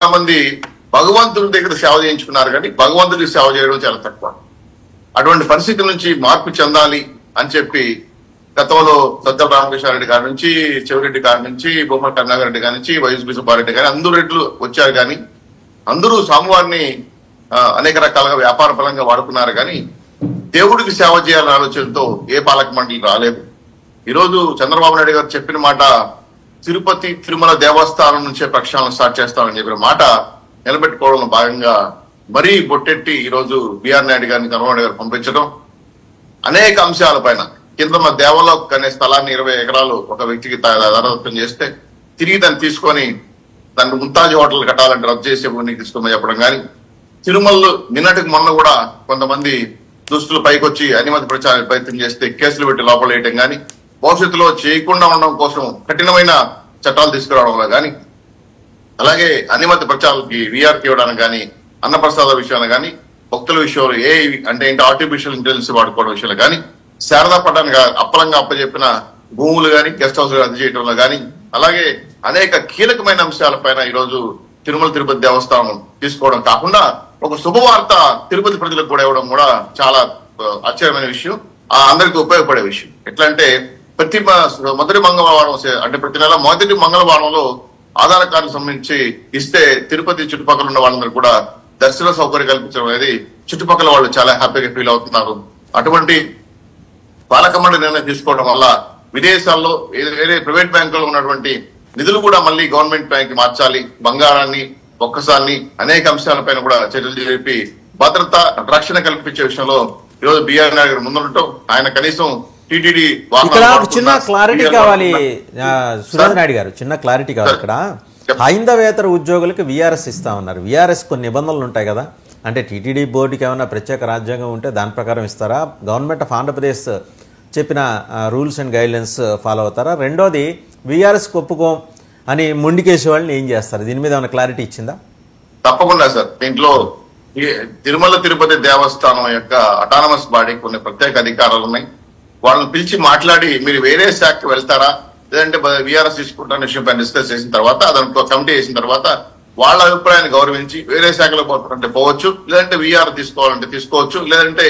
మంది భగవంతుడి దగ్గర సేవ చేయించుకున్నారు, కానీ భగవంతుడికి సేవ చేయడం చాలా తక్కువ. అటువంటి పరిస్థితుల నుంచి మార్పు చెందాలి అని చెప్పి గతంలో సజ్జల రామకృష్ణారెడ్డి గారి నుంచి, చెవిరెడ్డి గారి నుంచి, బొమ్మల కరుణాకరెడ్డి గారి నుంచి, వైఎస్బి సుబ్బారెడ్డి గారి అందరూ రెడ్లు వచ్చారు. కానీ అందరూ స్వామివారిని అనేక రకాలుగా వ్యాపార పరంగా వాడుకున్నారు. కానీ దేవుడికి సేవ చేయాలనే ఆలోచనతో ఏ పాలక మండలి రాలేదు. ఈరోజు చంద్రబాబు నాయుడు గారు చెప్పిన మాట, తిరుపతి తిరుమల దేవస్థానం నుంచే ప్రక్షాళన స్టార్ట్ చేస్తామని చెప్పిన మాట నిలబెట్టుకోవడంలో భాగంగా మరీ బొట్టెట్టి ఈరోజు బిఆర్ నాయుడు గారిని చంద్రబాబు నాయుడు గారు పంపించడం, అనేక అంశాలపైన కింద మన దేవలోక్ అనే స్థలాన్ని 20 ఎకరాలు ఒక వ్యక్తికి ధరదత్తం చేస్తే తిరిగి దాన్ని తీసుకొని దాన్ని ముంతాజ్ హోటల్ కట్టాలంటే రద్దు చేసే భూమిని తీసుకోమని చెప్పడం కానీ, తిరుమలలో నిన్నటికి మొన్న కూడా కొంతమంది దుస్తులు పైకొచ్చి అనుమతి ప్రయత్నం చేస్తే కేసులు పెట్టి లోపల వేయటం కానీ, భవిష్యత్తులో చేయకుండా ఉండడం కోసం కఠినమైన చట్టాలు తీసుకురావడంలో కానీ, అలాగే అనుమతి ప్రచారాలకి వీఆర్కి ఇవ్వడానికి కానీ, అన్నప్రసాద విషయాలు కానీ, భక్తుల విషయంలో అంటే ఏంటి ఆర్టిఫిషియల్ ఇంటెలిజెన్స్ వాడుకోవడం విషయాలు కానీ, శారదా పట్టానికి అప్పలంగా అప్పచెప్పిన భూములు కానీ, గెస్ట్ హౌస్ రద్దు చేయడంలో కానీ, అలాగే అనేక కీలకమైన అంశాలపైన ఈరోజు తిరుమల తిరుపతి దేవస్థానం తీసుకోవడం కాకుండా ఒక శుభవార్త తిరుపతి ప్రజలకు కూడా ఇవ్వడం కూడా చాలా ఆశ్చర్యమైన విషయం, అందరికీ ఉపయోగపడే విషయం. ఎట్లా అంటే ప్రతి మొదటి మంగళవారం అంటే ప్రతి నెల మొదటి మంగళవారంలో ఆధార్ కార్డు సంబంధించి ఇస్తే తిరుపతి చుట్టుపక్కల ఉన్న వాళ్ళందరూ కూడా దర్శన సౌకర్యం కల్పించడం అనేది చుట్టుపక్కల వాళ్ళు చాలా హ్యాపీగా ఫీల్ అవుతున్నారు. అటువంటి పాలక మండలి నిర్ణయం తీసుకోవడం వల్ల విదేశాల్లో వేరే ప్రైవేట్ బ్యాంకుల్లో ఉన్నటువంటి నిధులు కూడా మళ్ళీ గవర్నమెంట్ బ్యాంక్ మార్చాలి, బంగారాన్ని ఒక్కసారి అనేక అంశాలపైన కూడా చర్యలు జరిపి భద్రత రక్షణ కల్పించే విషయంలో ఈరోజు బిఆర్ నాయుడు గారు ముందుండటం, ఆయన కనీసం టీటీడీ చిన్న క్లారిటీ కావాలి సురేంద్ర నాయుడు గారు, చిన్న క్లారిటీ కావాలి. ఇక్కడ హైందవేతర ఉద్యోగులకు విఆర్ఎస్ ఇస్తా ఉన్నారు. విఆర్ఎస్ కొన్ని నిబంధనలు ఉంటాయి కదా, అంటే టీటీడీ బోర్డుకి ఏమైనా ప్రత్యేక రాజ్యాంగం ఉంటే దాని ప్రకారం ఇస్తారా? గవర్నమెంట్ ఆఫ్ ఆంధ్రప్రదేశ్ చెప్పిన రూల్స్ అండ్ గైడ్లైన్స్ ఫాలో అవుతారా? రెండోది, విఆర్ఎస్కి ఒప్పుకోం అని మొండికేసే వాళ్ళని ఏం చేస్తారు? దీని మీద ఏమైనా క్లారిటీ ఇచ్చిందా? తప్పకుండా సార్. దీంట్లో తిరుమల తిరుపతి దేవస్థానం యొక్క అటానమస్ బాడీ కొన్ని ప్రత్యేక అధికారాలు ఉన్నాయి. వాళ్ళని పిలిచి మాట్లాడి మీరు వేరే శాఖకి వెళ్తారా లేదంటే విఆర్ఎస్ తీసుకుంటారనే విషయంపై డిస్కస్ చేసిన తర్వాత, దానికి కమిటీ చేసిన తర్వాత వాళ్ళ అభిప్రాయాన్ని గౌరవించి వేరే శాఖలో పోతారంటే పోవచ్చు, లేదంటే విఆర్ తీసుకోవాలంటే తీసుకోవచ్చు, లేదంటే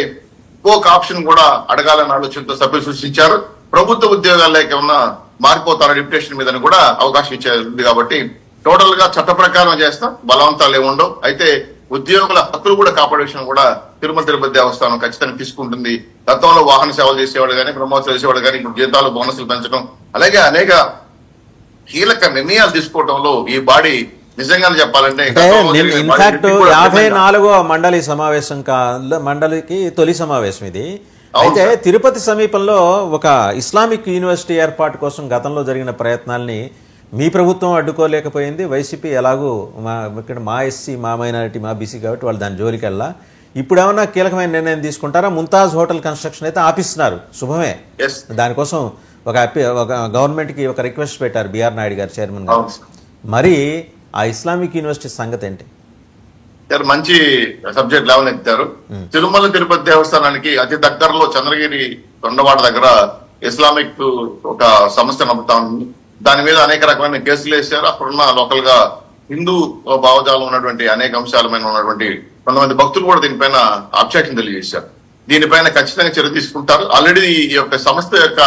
ఇంకొక ఆప్షన్ కూడా అడగాలన్న ఆలోచనతో సభ్యులు సూచించారు. ప్రభుత్వ ఉద్యోగాల్లోకి ఏమన్నా మారిపోతారు డిప్యుటేషన్ మీద కూడా అవకాశం ఇచ్చేది. కాబట్టి టోటల్ గా చట్ట ప్రకారం చేస్తాం, బలవంతాలు ఏముండవు. అయితే ఉద్యోగుల హక్కులు కూడా కాపాడే విషయం కూడా తిరుమల తిరుపతి దేవస్థానం ఖచ్చితంగా తీసుకుంటుంది. గతంలో వాహన సేవలు చేసేవాడు కానీ, బ్రహ్మోత్సవాలు చేసేవాడు కానీ, ఇప్పుడు జీతాలు బోనసులు పెంచడం, అలాగే అనేక కీలక నిర్ణయాలు తీసుకోవడంలో ఈ బాడీ నిజంగానే చెప్పాలంటే ఇన్ఫాక్ట్ 54వ మండలి సమావేశం మండలికి తొలి సమావేశం ఇది. అయితే తిరుపతి సమీపంలో ఒక ఇస్లామిక్ యూనివర్సిటీ ఏర్పాటు కోసం గతంలో జరిగిన ప్రయత్నాల్ని మీ ప్రభుత్వం అడ్డుకోలేకపోయింది. వైసీపీ ఎలాగూ ఇక్కడ మా ఎస్సీ, మా మైనారిటీ, మా బీసీ కాబట్టి వాళ్ళు దాని జోలికి వెళ్ళా. ఇప్పుడు ఏమన్నా కీలకమైన నిర్ణయం తీసుకుంటారా? ముంతాజ్ హోటల్ కన్స్ట్రక్షన్ అయితే ఆపిస్తున్నారు, శుభమే. దానికోసం ఒక గవర్నమెంట్కి ఒక రిక్వెస్ట్ పెట్టారు బిఆర్ నాయుడు గారు, చైర్మన్ గారు. మరి ఆ ఇస్లామిక్ యూనివర్సిటీ సంగతి ఏంటి? మంచి సబ్జెక్ట్ లేవనెత్తారు. తిరుమల తిరుపతి దేవస్థానానికి అతి దగ్గరలో చంద్రగిరి కొండవాడ దగ్గర ఇస్లామిక్ ఒక సంస్థ నమ్ముతా ఉంది. దాని మీద అనేక రకమైన కేసులు వేశారు. అక్కడున్న లోకల్ గా హిందూ భావజాలం ఉన్నటువంటి అనేక అంశాలమైన ఉన్నటువంటి కొంతమంది భక్తులు కూడా దీనిపైన ఆబ్జెక్షన్ తెలియజేశారు. దీనిపైన ఖచ్చితంగా చర్య తీసుకుంటారు. ఆల్రెడీ ఈ యొక్క సంస్థ యొక్క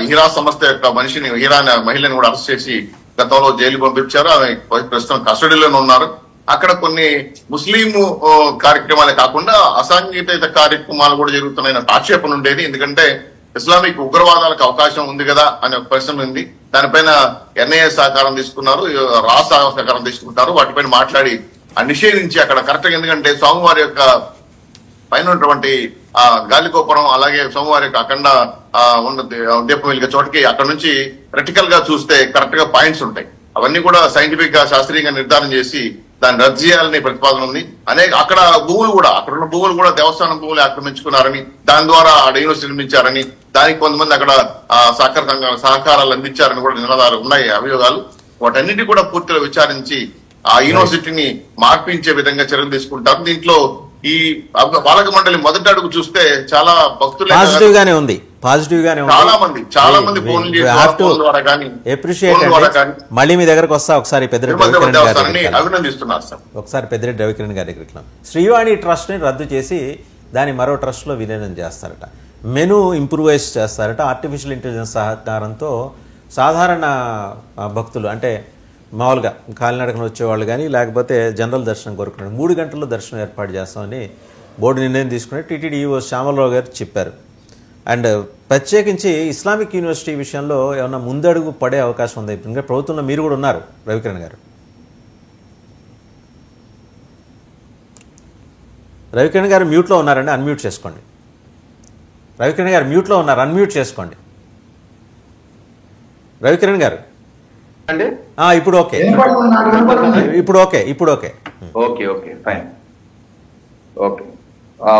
హీరా సంస్థ యొక్క హీరా మహిళని కూడా అరెస్ట్ చేసి గతంలో జైలు పంపించారు. ఆమె ప్రస్తుతం కస్టడీలోనే ఉన్నారు. అక్కడ కొన్ని ముస్లిం కార్యక్రమాలే కాకుండా అసాంఘిక కార్యక్రమాలు కూడా జరుగుతున్నాయన్న ఆక్షేపణ ఉండేది. ఎందుకంటే ఇస్లామిక్ ఉగ్రవాదాలకు అవకాశం ఉంది కదా అనే ఒక ప్రశ్న ఉంది. దానిపైన ఎన్ఐఏ సహకారం తీసుకున్నారు, రాష్ట్ర సహకారం తీసుకుంటారు. వాటిపైన మాట్లాడి నిషేధించి అక్కడ కరెక్ట్ గా, ఎందుకంటే స్వామివారి యొక్క పైన ఉన్నటువంటి గాలిగోపురం, అలాగే స్వామివారి యొక్క అఖండ దీపం వెలిగే చోటకి అక్కడ నుంచి రెటికల్ గా చూస్తే కరెక్ట్ గా పాయింట్స్ ఉంటాయి. అవన్నీ కూడా సైంటిఫిక్ గా శాస్త్రీయంగా నిర్ధారణ చేసి దాన్ని రద్దు చేయాలని ప్రతిపాదన ఉంది. అక్కడ భూములు కూడా, అక్కడున్న భూములు కూడా దేవస్థానం భూములు ఆక్రమించుకున్నారని, దాని ద్వారా యూనివర్సిటీ నిర్మించారని, దానికి కొంతమంది అక్కడ సహకారాలు అందించారని కూడా నినాదాలు ఉన్నాయి, అభియోగాలు. వాటన్నిటి కూడా పూర్తిగా విచారించి ఆ యూనివర్సిటీని మార్పించే విధంగా చర్యలు తీసుకుంటారు. దీంట్లో ఈ పాలక మండలి మొదటి అడుగు చూస్తే చాలా భక్తులు పాజిటివ్ గానే ఉంది, పాజిటివ్ గానే చాలా మంది ఫోన్ ద్వారా కానీ అప్రిషియేట్ మళ్ళీ మీ దగ్గరకు వస్తా ఒకసారి పెద్దిరెడ్డి అభినందిస్తున్నారు సార్. ఒకసారి పెద్దిరెడ్డి రవికిరణ్ గారి దగ్గరికి శ్రీవాణి ట్రస్ట్ ని రద్దు చేసి దాన్ని మరో ట్రస్ట్ లో విలీనం చేస్తారట, మెను ఇంప్రూవైజ్ చేస్తారట, ఆర్టిఫిషియల్ ఇంటెలిజెన్స్ సహకారంతో సాధారణ భక్తులు అంటే మామూలుగా కాలినడకన వచ్చేవాళ్ళు కానీ లేకపోతే జనరల్ దర్శనం కోరుకున్నారు 3 గంటల్లో దర్శనం ఏర్పాటు చేస్తామని బోర్డు నిర్ణయం తీసుకుని టీటీడీ ఈవో శ్యామలరావు గారు చెప్పారు. అండ్ ప్రత్యేకించి ఇస్లామిక్ యూనివర్సిటీ విషయంలో ఏమన్నా ముందడుగు పడే అవకాశం ఉంది? ఇంకా ప్రభుత్వంలో మీరు కూడా ఉన్నారు రవికిరణ్ గారు. రవికిరణ్ గారు మ్యూట్లో ఉన్నారండి, అన్మ్యూట్ చేసుకోండి. రవికిరణ్ గారు మ్యూట్లో ఉన్నారు, అన్మ్యూట్ చేసుకోండి. రవికిరణ్ గారు ఇప్పుడు ఓకే, ఇప్పుడు okay. Okay fine. Okay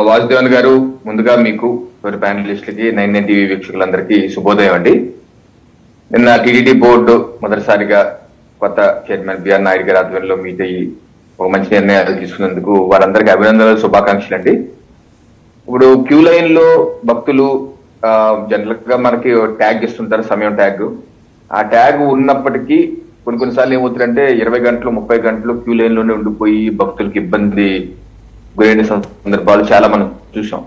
Vasudevan గారు, ముందుగా మీకు ప్యానలిస్టులకి 99 టీవీ వీక్షకులందరికీ శుభోదయం అండి. నిన్న టీటీడీ బోర్డు మొదటిసారిగా కొత్త చైర్మన్ బిఆర్ నాయుడు గారి ఆధ్వర్యంలో మీట్ అయ్యి ఒక మంచి నిర్ణయాలు తీసుకున్నందుకు వారందరికీ అభినందనలు, శుభాకాంక్షలు అండి. ఇప్పుడు క్యూ లైన్ లో భక్తులు జనరల్ గా మనకి ట్యాగ్ ఇస్తుంటారు, సమయం ట్యాగ్. ఆ ట్యాగ్ ఉన్నప్పటికీ కొన్నిసార్లు ఏమవుతుందంటే 20 గంటలు 30 గంటలు క్యూ లైన్ లోనే ఉండిపోయి భక్తులకు ఇబ్బంది గురైన సందర్భాలు చాలా మనం చూసాం.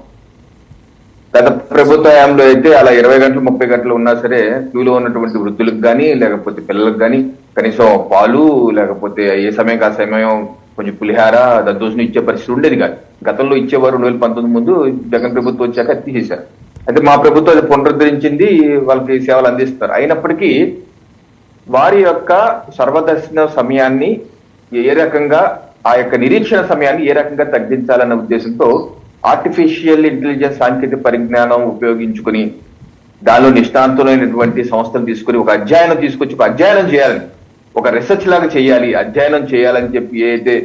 గత ప్రభుత్వ హయాంలో అయితే అలా 20 గంటలు 30 గంటలు ఉన్నా సరే క్యూలో ఉన్నటువంటి వృద్ధులకు కానీ లేకపోతే పిల్లలకు కానీ కనీసం పాలు లేకపోతే ఏ సమయం ఆ సమయం కొంచెం పులిహార దద్దోజనం ఇచ్చే పరిస్థితి ఉండేది కాదు. గతంలో ఇచ్చేవారు 2019 ముందు, జగన్ ప్రభుత్వం వచ్చాక అది తీసేశారు. అయితే మా ప్రభుత్వం అది పునరుద్ధరించింది, వాళ్ళకి సేవలు అందిస్తారు. అయినప్పటికీ వారి యొక్క సర్వదర్శన సమయాన్ని ఏ రకంగా, ఆ యొక్క నిరీక్షణ సమయాన్ని ఏ రకంగా తగ్గించాలన్న ఉద్దేశంతో ఆర్టిఫిషియల్ ఇంటెలిజెన్స్ సాంకేతిక పరిజ్ఞానం ఉపయోగించుకుని దానిలో నిష్ణాంతులైనటువంటి సంస్థలు తీసుకుని ఒక అధ్యయనం తీసుకొచ్చి ఒక అధ్యయనం చేయాలని, ఒక రీసెర్చ్ లాగా చేయాలి, అధ్యయనం చేయాలని చెప్పి ఏదైతే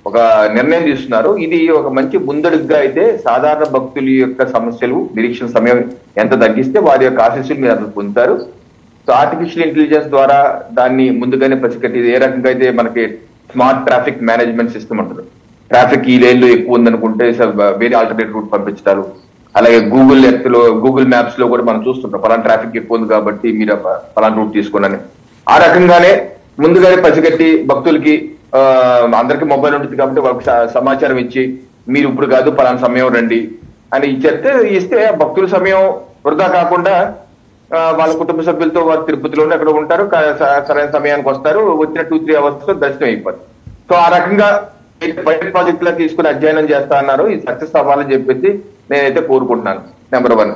ఒక నిర్ణయం తీసుకున్నారో ఇది ఒక మంచి ముందడుగుగా అయితే సాధారణ భక్తుల యొక్క సమస్యలు నిరీక్షణ సమయం ఎంత తగ్గిస్తే వారి యొక్క ఆశీస్సులు మీరు అందరూ పొందుతారు. సో ఆర్టిఫిషియల్ ఇంటెలిజెన్స్ ద్వారా దాన్ని ముందుగానే పసిగట్టి ఏ రకంగా అయితే మనకి స్మార్ట్ ట్రాఫిక్ మేనేజ్మెంట్ సిస్టమ్ ఉంటుంది, ట్రాఫిక్ ఈ లైన్ లో ఎక్కువ ఉందనుకుంటే వేరే ఆల్టర్నేట్ రూట్ పంపించడాలు, అలాగే గూగుల్ ఎర్త్ లో గూగుల్ మ్యాప్స్ లో కూడా మనం చూస్తుంటాం పలానా ట్రాఫిక్ ఎక్కువ ఉంది కాబట్టి మీరు పలానా రూట్ తీసుకోండి. ఆ రకంగానే ముందుగానే పసిగట్టి భక్తులకి అందరికి మొబైల్ ఉంటుంది కాబట్టి వాళ్ళకి సమాచారం ఇచ్చి మీరు ఇప్పుడు కాదు పలానా సమయం రండి అని ఇస్తే భక్తుల సమయం వృధా కాకుండా వాళ్ళ కుటుంబ సభ్యులతో వారు తిరుపతిలోనే అక్కడ ఉంటారు, సరైన సమయానికి వస్తారు, వచ్చిన 2-3 అవర్స్ లో దర్శనం అయిపోతుంది. సో ఆ రకంగా పైలట్ ప్రాజెక్ట్ లా తీసుకుని అధ్యయనం చేస్తా అన్నారు. ఇది సక్సెస్ అవ్వాలని చెప్పేసి నేనైతే కోరుకుంటున్నాను. నెంబర్ 1.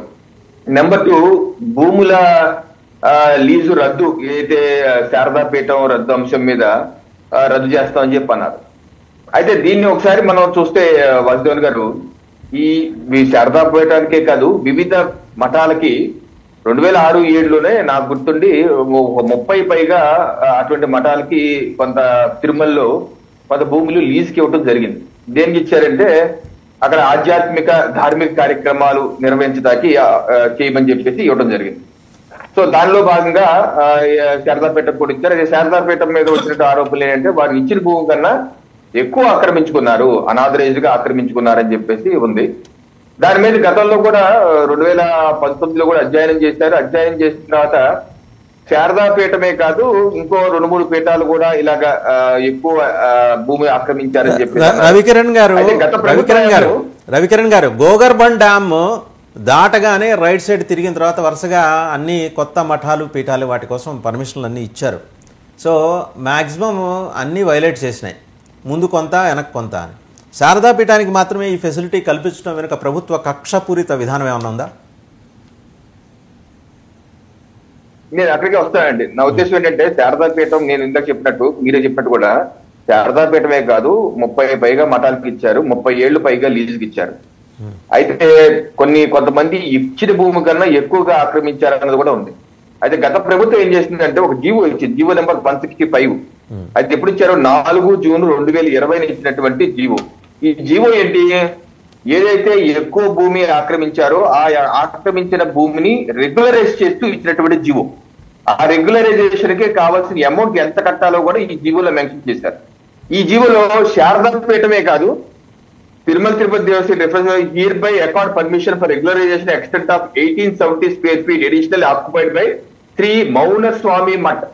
నెంబర్ 2, భూముల లీజు రద్దు ఏదైతే శారదాపీఠం రద్దు అంశం మీద రద్దు చేస్తామని చెప్పి అన్నారు. అయితే దీన్ని ఒకసారి మనం చూస్తే వాసుదేవన్ గారు, ఈ శారదాపీఠానికే కాదు వివిధ మఠాలకి 2006-7లోనే నాకు గుర్తుండి 30 పైగా అటువంటి మఠాలకి కొంత తిరుమలలో కొంత భూములు లీజుకి ఇవ్వడం జరిగింది. దేనికి ఇచ్చారంటే అక్కడ ఆధ్యాత్మిక ధార్మిక కార్యక్రమాలు నిర్వహించడానికి చేయమని చెప్పేసి ఇవ్వడం జరిగింది. సో దానిలో భాగంగా శారదాపీఠం కూడా ఇచ్చారు. అదే శారదాపీఠం మీద వచ్చినట్టు ఆరోపణలు ఏంటంటే వారు ఇచ్చిన భూమి కన్నా ఎక్కువ ఆక్రమించుకున్నారు, అనాథరైజ్ గా ఆక్రమించుకున్నారని చెప్పేసి ఉంది. దాని మీద గతంలో కూడా 2019లో కూడా అధ్యయనం చేశారు. అధ్యయనం చేసిన తర్వాత శారదాపీఠమే కాదు ఇంకో 2-3 పీఠాలు కూడా ఇలాగా ఎక్కువ భూమి ఆక్రమించారని చెప్పి రవికిరణ్ గారు గోగర్భన్ డ్యామ్ దాటగానే రైట్ సైడ్ తిరిగిన తర్వాత వరుసగా అన్ని కొత్త మఠాలు పీఠాలు వాటి కోసం పర్మిషన్లు అన్నీ ఇచ్చారు. సో మ్యాక్సిమం అన్నీ వైలేట్ చేసినాయి, ముందు కొంత వెనక్కి కొంత అని. శారదాపీఠానికి మాత్రమే ఈ ఫెసిలిటీ కల్పించడం వెనుక ప్రభుత్వ కక్షపూరిత విధానం ఏమన్నా ఉందా? నేను అక్కడికి వస్తానండి. నా ఉద్దేశం ఏంటంటే శారదాపీఠం నేను ఇందాక చెప్పినట్టు మీరే చెప్పినట్టు కూడా శారదాపీఠమే కాదు 30 పైగా మఠాలకు ఇచ్చారు, 30 ఏళ్లు పైగా లీజుకి ఇచ్చారు. అయితే కొంతమంది ఇచ్చిన భూమి కన్నా ఎక్కువగా ఆక్రమించారన్నది కూడా ఉంది. అయితే గత ప్రభుత్వం ఏం చేసిందంటే ఒక జీవో ఇచ్చింది, జీవో నెంబర్ 165. అయితే ఎప్పుడు ఇచ్చారు? 4 జూన్ 2020 ఇచ్చినటువంటి జీవో. ఈ జీవో ఏంటి? ఏదైతే ఎక్కువ భూమి ఆక్రమించారో ఆ ఆక్రమించిన భూమిని రెగ్యులరైజ్ చేస్తూ ఇచ్చినటువంటి జీవో. ఆ రెగ్యులరైజేషన్ కి కావాల్సిన అమౌంట్ ఎంత కట్టాలో కూడా ఈ జీవోలో మెన్షన్ చేశారు. ఈ జీవోలో శారదాపీఠమే కాదు Tirumal Tirupati Devasthan refers to hereby accord permission for regularization extent of 1870 square feet additionally occupied by Sri Maunaswamy Math.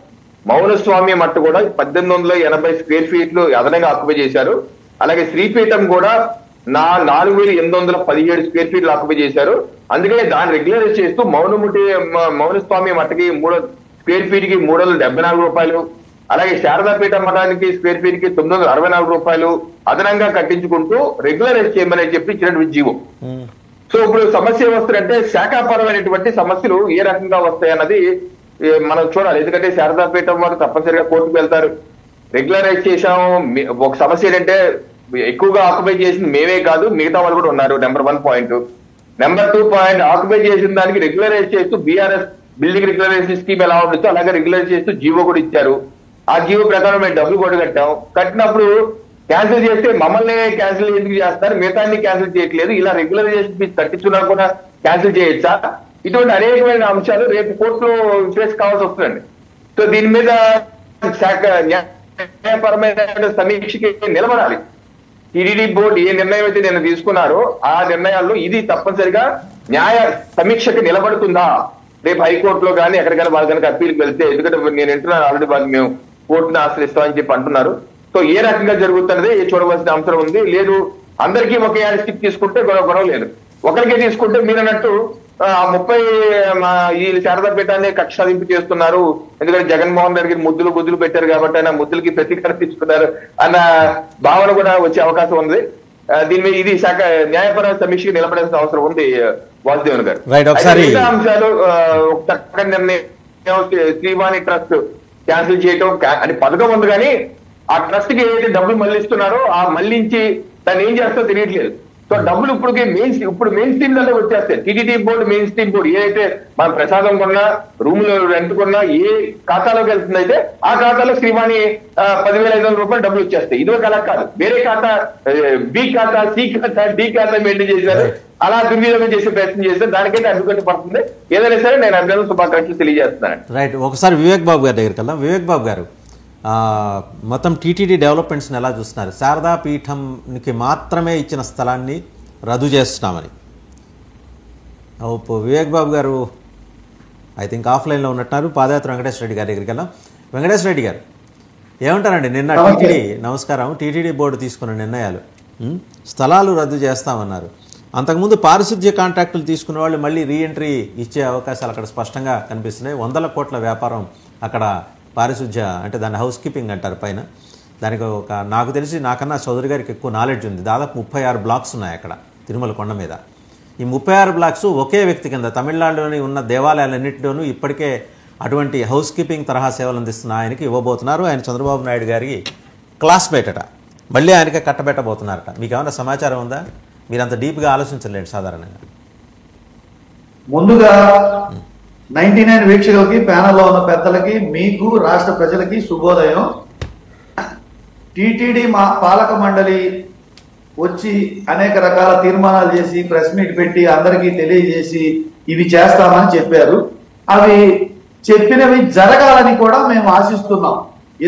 Mounaswami మట్టు కూడా 1880 స్క్వేర్ ఫీట్లు అదనంగా ఆక్యుపై చేశారు. అలాగే శ్రీపీఠం కూడా 4817 స్క్వేర్ ఫీట్లు ఆక్యుపై చేశారు. అందుకని దాన్ని రెగ్యులరైజ్ చేస్తూ మౌనస్వామి మట్టకి 3 స్క్వేర్ ఫీట్ కి 374 రూపాయలు, అలాగే శారదాపీఠం మఠానికి స్క్వేర్ ఫీట్ కి 964 రూపాయలు అదనంగా కట్టించుకుంటూ రెగ్యులరైజ్ చేయమని చెప్పి ఇచ్చినటువంటి జీవో. సో ఇప్పుడు సమస్య వస్తుందంటే శాఖాపరమైనటువంటి సమస్యలు ఏ రకంగా వస్తాయన్నది మనం చూడాలి. ఎందుకంటే శారదాపీఠం వారు తప్పనిసరిగా కోర్టుకు వెళ్తారు. రెగ్యులరైజ్ చేశాము. ఒక సమస్య ఏంటంటే ఎక్కువగా ఆక్యుపై చేసింది మేమే కాదు, మిగతా వాళ్ళు కూడా ఉన్నారు. Number 1 point. Number 2 point, occupy చేసిన దానికి రెగ్యులరైజ్ చేస్తూ బీఆర్ఎస్ బిల్డింగ్ రెగ్యులరైజేషన్ స్కీమ్ ఎలా ఉండొచ్చో అలాగే రెగ్యులరైజ్ చేస్తూ జీవో కూడా ఇచ్చారు. ఆ జీవో ప్రకారం మేము డబ్బులు కూడా కట్టాం. కట్టినప్పుడు క్యాన్సిల్ చేస్తే మమ్మల్ని క్యాన్సిల్ ఎందుకు చేస్తారు, మిగతాన్ని క్యాన్సిల్ చేయట్లేదు, ఇలా రెగ్యులరైజేషన్ ఫీజు కట్టించున్నా కూడా క్యాన్సిల్ చేయొచ్చా? ఇటువంటి అనేకమైన అంశాలు రేపు కోర్టులో ఫేస్ కావాల్సి వస్తుందండి. సో దీని మీద న్యాయపరమైన సమీక్షకి నిలబడాలి. టీటీడీ బోర్డు ఏ నిర్ణయం అయితే నేను తీసుకున్నారో ఆ నిర్ణయాల్లో ఇది తప్పనిసరిగా న్యాయ సమీక్షకి నిలబడుతుందా? రేపు హైకోర్టులో కానీ ఎక్కడికైనా వాళ్ళు కనుక అప్పీల్కి వెళ్తే, ఎందుకంటే నేను వింటున్నాను ఆల్రెడీ వాళ్ళు మేము కోర్టును ఆశ్రయిస్తామని చెప్పి అంటున్నారు. సో ఏ రకంగా జరుగుతున్నది చూడవలసిన అవసరం ఉంది. లేదు అందరికీ ఒక యాడిస్టిక్ తీసుకుంటే గొడవ లేదు, ఒకరికే తీసుకుంటే మీరు అన్నట్టు 30 ఈ శారదాపీఠాన్ని కక్ష సాధింపు చేస్తున్నారు. ఎందుకంటే జగన్మోహన్ రెడ్డికి ముద్దులు పెట్టారు కాబట్టి ఆయన ముద్దులకి ప్రతీకారం తీసుకున్నారు అన్న భావన కూడా వచ్చే అవకాశం ఉంది. దీని మీద ఇది శాఖ న్యాయపరమైన సమీక్షకి నిలబడాల్సిన అవసరం ఉంది. వాసుదేవన్ గారు అంశాలు ఒక చక్కని నిర్ణయం, శ్రీవాణి ట్రస్ట్ క్యాన్సిల్ చేయటం అని పథకం ఉంది, కానీ ఆ ట్రస్ట్ కి ఏదైతే డబ్బులు మళ్లిస్తున్నారో ఆ మళ్లించి దాన్ని ఏం చేస్తారో తెలియట్లేదు. సో డబ్బులు ఇప్పుడు మెయిన్ స్ట్రీమ్ లలో వచ్చేస్తాయి. TTD board main stream board ఏదైతే మనం ప్రసాదం కొన్నా, రూములు రెంట్ కొన్నా ఏ ఖాతాలోకి వెళ్తుందైతే ఆ ఖాతాలో శ్రీవాణి 10,500 రూపాయలు డబ్బులు వచ్చేస్తాయి. ఇదివరకు అలా కాదు, వేరే ఖాతా, బి ఖాతా, సి ఖాతా, డి ఖాతా మెయింటైన్ చేశారు. అలా దుర్వినియోగం చేసే ప్రయత్నం చేస్తే దానికైతే అడ్డుకట్టు పడుతుంది. ఏదైనా సరే నేను అభినందన శుభాకాంక్షలు తెలియజేస్తున్నాను. రైట్, ఒకసారి వివేక్ బాబు గారి దగ్గరికి వెళ్దాం. వివేక్ బాబు గారు, మొత్తం టీటీడీ డెవలప్మెంట్స్ని ఎలా చూస్తున్నారు? శారదా పీఠంకి మాత్రమే ఇచ్చిన స్థలాన్ని రద్దు చేస్తున్నామని. వివేక్ బాబు గారు ఐ థింక్ ఆఫ్లైన్లో ఉన్నట్టున్నారు. పాదయాత్ర వెంకటేశ్వర రెడ్డి గారి దగ్గరికి వెళ్దాం. వెంకటేశ్వర రెడ్డి గారు ఏమంటారండి? నిన్న టీటీడీ, నమస్కారం, టీటీడీ బోర్డు తీసుకున్న నిర్ణయాలు, స్థలాలు రద్దు చేస్తామన్నారు. అంతకుముందు పారిశుద్ధ్య కాంట్రాక్టులు తీసుకున్న వాళ్ళు మళ్ళీ రీఎంట్రీ ఇచ్చే అవకాశాలు అక్కడ స్పష్టంగా కనిపిస్తున్నాయి. 100 కోట్ల వ్యాపారం అక్కడ పారిశుద్ధ్య, అంటే దాన్ని హౌస్ కీపింగ్ అంటారు పైన. దానికి ఒక నాకు తెలిసి నాకన్నా చౌదరి గారికి ఎక్కువ నాలెడ్జ్ ఉంది. దాదాపు 36 బ్లాక్స్ ఉన్నాయి అక్కడ తిరుమల కొండ మీద. ఈ 36 బ్లాక్స్ ఒకే వ్యక్తి కింద తమిళనాడులోని ఉన్న దేవాలయాలన్నింటిలోనూ ఇప్పటికే అటువంటి హౌస్ కీపింగ్ తరహా సేవలు అందిస్తున్న ఆయనకి ఇవ్వబోతున్నారు. ఆయన చంద్రబాబు నాయుడు గారికి క్లాస్మేట్ అట, మళ్ళీ ఆయనకే కట్టబెట్టబోతున్నారట. మీకు ఏమైనా సమాచారం ఉందా? మీరు అంత డీప్గా ఆలోచించలేండి సాధారణంగా. ముందుగా 99 వీక్షకులకి, ప్యానల్లో ఉన్న పెద్దలకి, మీకు, రాష్ట్ర ప్రజలకి శుభోదయం. టీటీడీ మా పాలక మండలి వచ్చి అనేక రకాల తీర్మానాలు చేసి ప్రెస్ మీట్ పెట్టి అందరికీ తెలియజేసి ఇవి చేస్తామని చెప్పారు. అవి చెప్పినవి జరగాలని కూడా మేము ఆశిస్తున్నాం.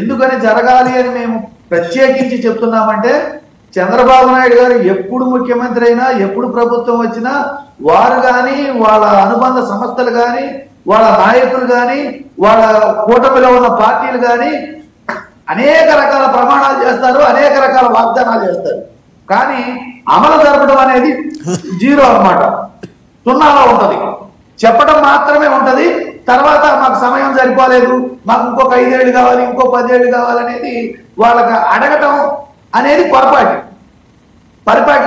ఎందుకని జరగాలి అని మేము ప్రత్యేకించి చెప్తున్నామంటే, చంద్రబాబు నాయుడు గారు ఎప్పుడు ముఖ్యమంత్రి అయినా, ఎప్పుడు ప్రభుత్వం వచ్చినా వారు కానీ, వాళ్ళ అనుబంధ సంస్థలు కానీ, వాళ్ళ నాయకులు కానీ, వాళ్ళ కూటమిలో ఉన్న పార్టీలు కానీ అనేక రకాల ప్రమాణాలు చేస్తారు, అనేక రకాల వాగ్దానాలు చేస్తారు. కానీ అమలు జరపడం అనేది జీరో అన్నమాట, సున్నాలో ఉంటది. చెప్పడం మాత్రమే ఉంటది. తర్వాత మాకు సమయం సరిపోలేదు, మాకు ఇంకొక 5 ఏళ్ళు కావాలి, ఇంకో 10 ఏళ్ళు కావాలనేది వాళ్ళకి అడగటం అనేది పరిపాటి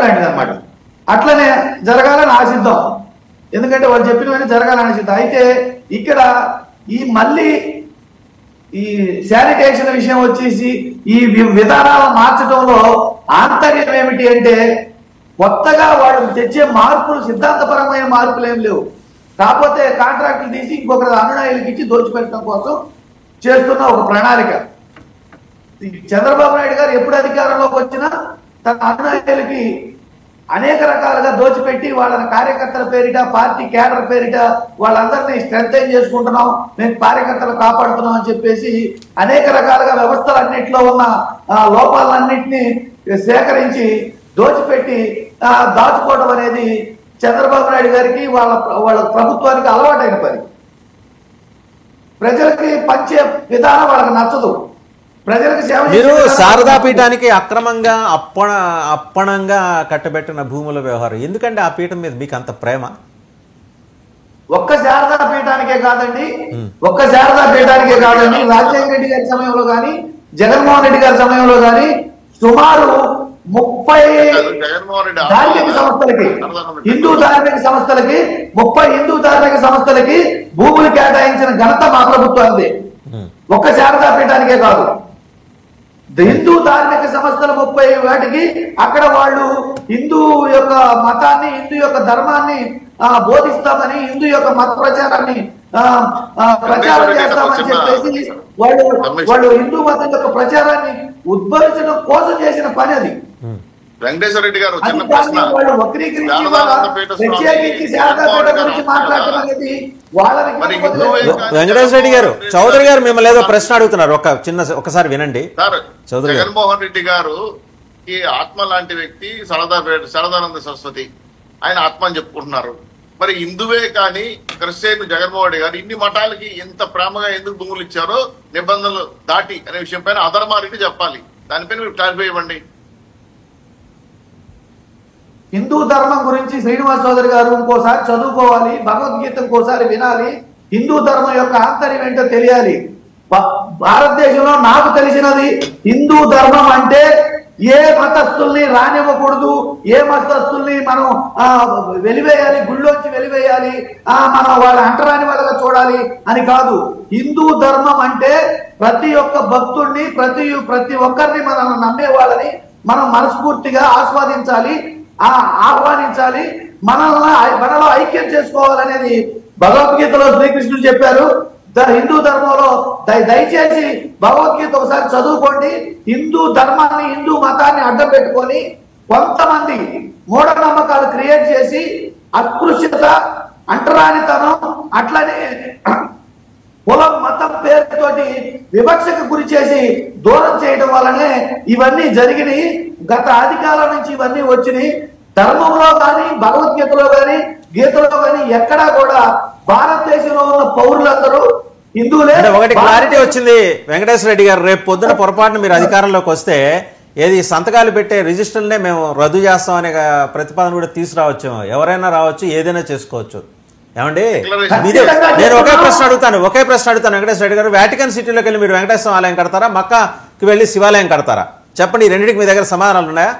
లాంటిది అనమాట. అట్లనే జరగాలని ఆశిద్దాం, ఎందుకంటే వాళ్ళు చెప్పినవన్నీ జరగాలని ఆశిద్దాం. అయితే ఇక్కడ మళ్ళీ ఈ శానిటేషన్ విషయం వచ్చేసి ఈ విధానాలు మార్చడంలో ఆంతర్యం ఏమిటి అంటే, కొత్తగా వాళ్ళు తెచ్చే మార్పులు సిద్ధాంతపరమైన మార్పులు ఏం లేవు. కాకపోతే కాంట్రాక్టులు తీసి ఇంకొకరి అనునాయులకి ఇచ్చి దోచిపెట్టడం కోసం చేస్తున్న ఒక ప్రణాళిక. చంద్రబాబు నాయుడు గారు ఎప్పుడు అధికారంలోకి వచ్చినా తన అనునాయులకి అనేక రకాలుగా దోచిపెట్టి వాళ్ళని కార్యకర్తల పేరిట, పార్టీ కేడర్ పేరిట వాళ్ళందరినీ స్ట్రెంథెన్ చేసుకుంటున్నాం, మేము కార్యకర్తలు కాపాడుతున్నాం అని చెప్పేసి అనేక రకాలుగా వ్యవస్థలన్నింటిలో ఉన్న లోపాలన్నింటినీ సేకరించి దోచిపెట్టి దాచుకోవడం అనేది చంద్రబాబు నాయుడు గారికి వాళ్ళ ప్రభుత్వానికి అలవాటైన పని. ప్రజలకి పంచే విధానం వాళ్ళకి నచ్చదు. ప్రజలకు సేవ మీరు శారదా పీఠానికి అక్రమంగా అప్పణంగా కట్టబెట్టిన భూముల వ్యవహారం ఎందుకంటే ఆ పీఠం మీద మీకు అంత ప్రేమ? ఒక్క శారదా పీఠానికే కాదండి, రాజశేఖర రెడ్డి గారి సమయంలో కానీ జగన్మోహన్ రెడ్డి గారి సమయంలో కానీ సుమారు 30 ధార్మిక సంస్థలకి, హిందూ ధార్మిక సంస్థలకి 30 హిందూ ధార్మిక సంస్థలకి భూములు కేటాయించిన ఘనత మా ప్రభుత్వానికి. ఒక్క శారదా పీఠానికే కాదు, హిందూ ధార్మిక సంస్థలు 30 వాటికి అక్కడ వాళ్ళు హిందూ యొక్క మతాన్ని, హిందూ యొక్క ధర్మాన్ని బోధిస్తామని, హిందూ యొక్క మత ప్రచారాన్ని ప్రచారం చేస్తామని చెప్పేసి వాళ్ళు హిందూ మతం యొక్క ప్రచారాన్ని ఉద్భవించడం కోసం చేసిన పని అది. వెంకటేశ్వర రెడ్డి గారు చిన్న ప్రశ్న, వాళ్ళు వక్రీకరించి ప్రత్యేకించి శారదా పీఠ గురించి మాట్లాడటం అనేది వాళ్ళని. వెంకటేశ్వర రెడ్డి గారు, చౌదరి గారు మిమ్మల్ని ఏదో ప్రశ్న అడుగుతున్నారు, ఒకసారి వినండి. చౌదరి జగన్మోహన్ రెడ్డి గారు ఈ ఆత్మ లాంటి వ్యక్తి సరదానంద సరస్వతి, ఆయన ఆత్మ అని చెప్పుకుంటున్నారు. మరి హిందువే కానీ క్రిస్టియన్ జగన్మోహన్ రెడ్డి గారు ఇన్ని మఠాలకి ఎంత ప్రేమగా ఎందుకు భూములు ఇచ్చారో నిబంధనలు దాటి అనే విషయం పైన అధర్మారెడ్డి చెప్పాలి. దానిపైన మీరు క్లారిఫై ఇవ్వండి. హిందూ ధర్మం గురించి శ్రీనివాస్ చౌదరి గారు ఇంకోసారి చదువుకోవాలి, భగవద్గీత ఇంకోసారి వినాలి, హిందూ ధర్మం యొక్క ఆంతర్యం ఏంటో తెలియాలి. భారతదేశంలో నాకు తెలిసినది హిందూ ధర్మం అంటే ఏ మతస్థుల్ని రానివ్వకూడదు, ఏ మతస్థుల్ని మనం వెలివేయాలి, గుళ్ళోంచి వెలివేయాలి, మనం వాళ్ళ అంటరాని వాళ్ళగా చూడాలి అని కాదు. హిందూ ధర్మం అంటే ప్రతి ఒక్క భక్తుడిని, ప్రతి ఒక్కరిని మనం నమ్మే వాళ్ళని మనం మనస్ఫూర్తిగా ఆస్వాదించాలి, ఆహ్వానించాలి, మనలో ఐక్యం చేసుకోవాలనేది భగవద్గీతలో శ్రీకృష్ణుడు చెప్పారు. హిందూ ధర్మంలో దయచేసి భగవద్గీత ఒకసారి చదువుకోండి. హిందూ ధర్మాన్ని, హిందూ మతాన్ని అడ్డం పెట్టుకొని కొంతమంది మూఢనమ్మకాలు క్రియేట్ చేసి అస్పృశ్యత, అంటరానితనం, అట్లనే కులం, మతం పేరుతోటి వివక్షకు గురి చేసి దూరం చేయడం వల్లనే ఇవన్నీ జరిగినాయి. గత అధికారం నుంచి ఇవన్నీ వచ్చినాయి. ధర్మంలో కానీ, భగవద్గీతలో కానీ, గీతలో కానీ ఎక్కడా కూడా భారతదేశంలో ఉన్న పౌరులందరూ హిందువులే. ఒకటి క్లారిటీ వచ్చింది వెంకటేశ్వర రెడ్డి గారు, రేపు పొద్దున పొరపాటున మీరు అధికారంలోకి వస్తే ఏది సంతకాలు పెట్టే రిజిస్టర్నే మేము రద్దు చేస్తామనే ప్రతిపాదన కూడా తీసుకురావచ్చు. ఎవరైనా రావచ్చు, ఏదైనా చేసుకోవచ్చు. ఏమండి, నేను ఒకే ప్రశ్న అడుగుతాను వెంకటేశ్వర రెడ్డి గారు, వాటికన్ సిటీలోకి వెళ్ళి మీరు వెంకటేశ్వర ఆలయం కడతారా, మక్కాకి వెళ్ళి శివాలయం కడతారా? చెప్పండి, ఈ రెండింటికి మీ దగ్గర సమాధానాలు ఉన్నాయా?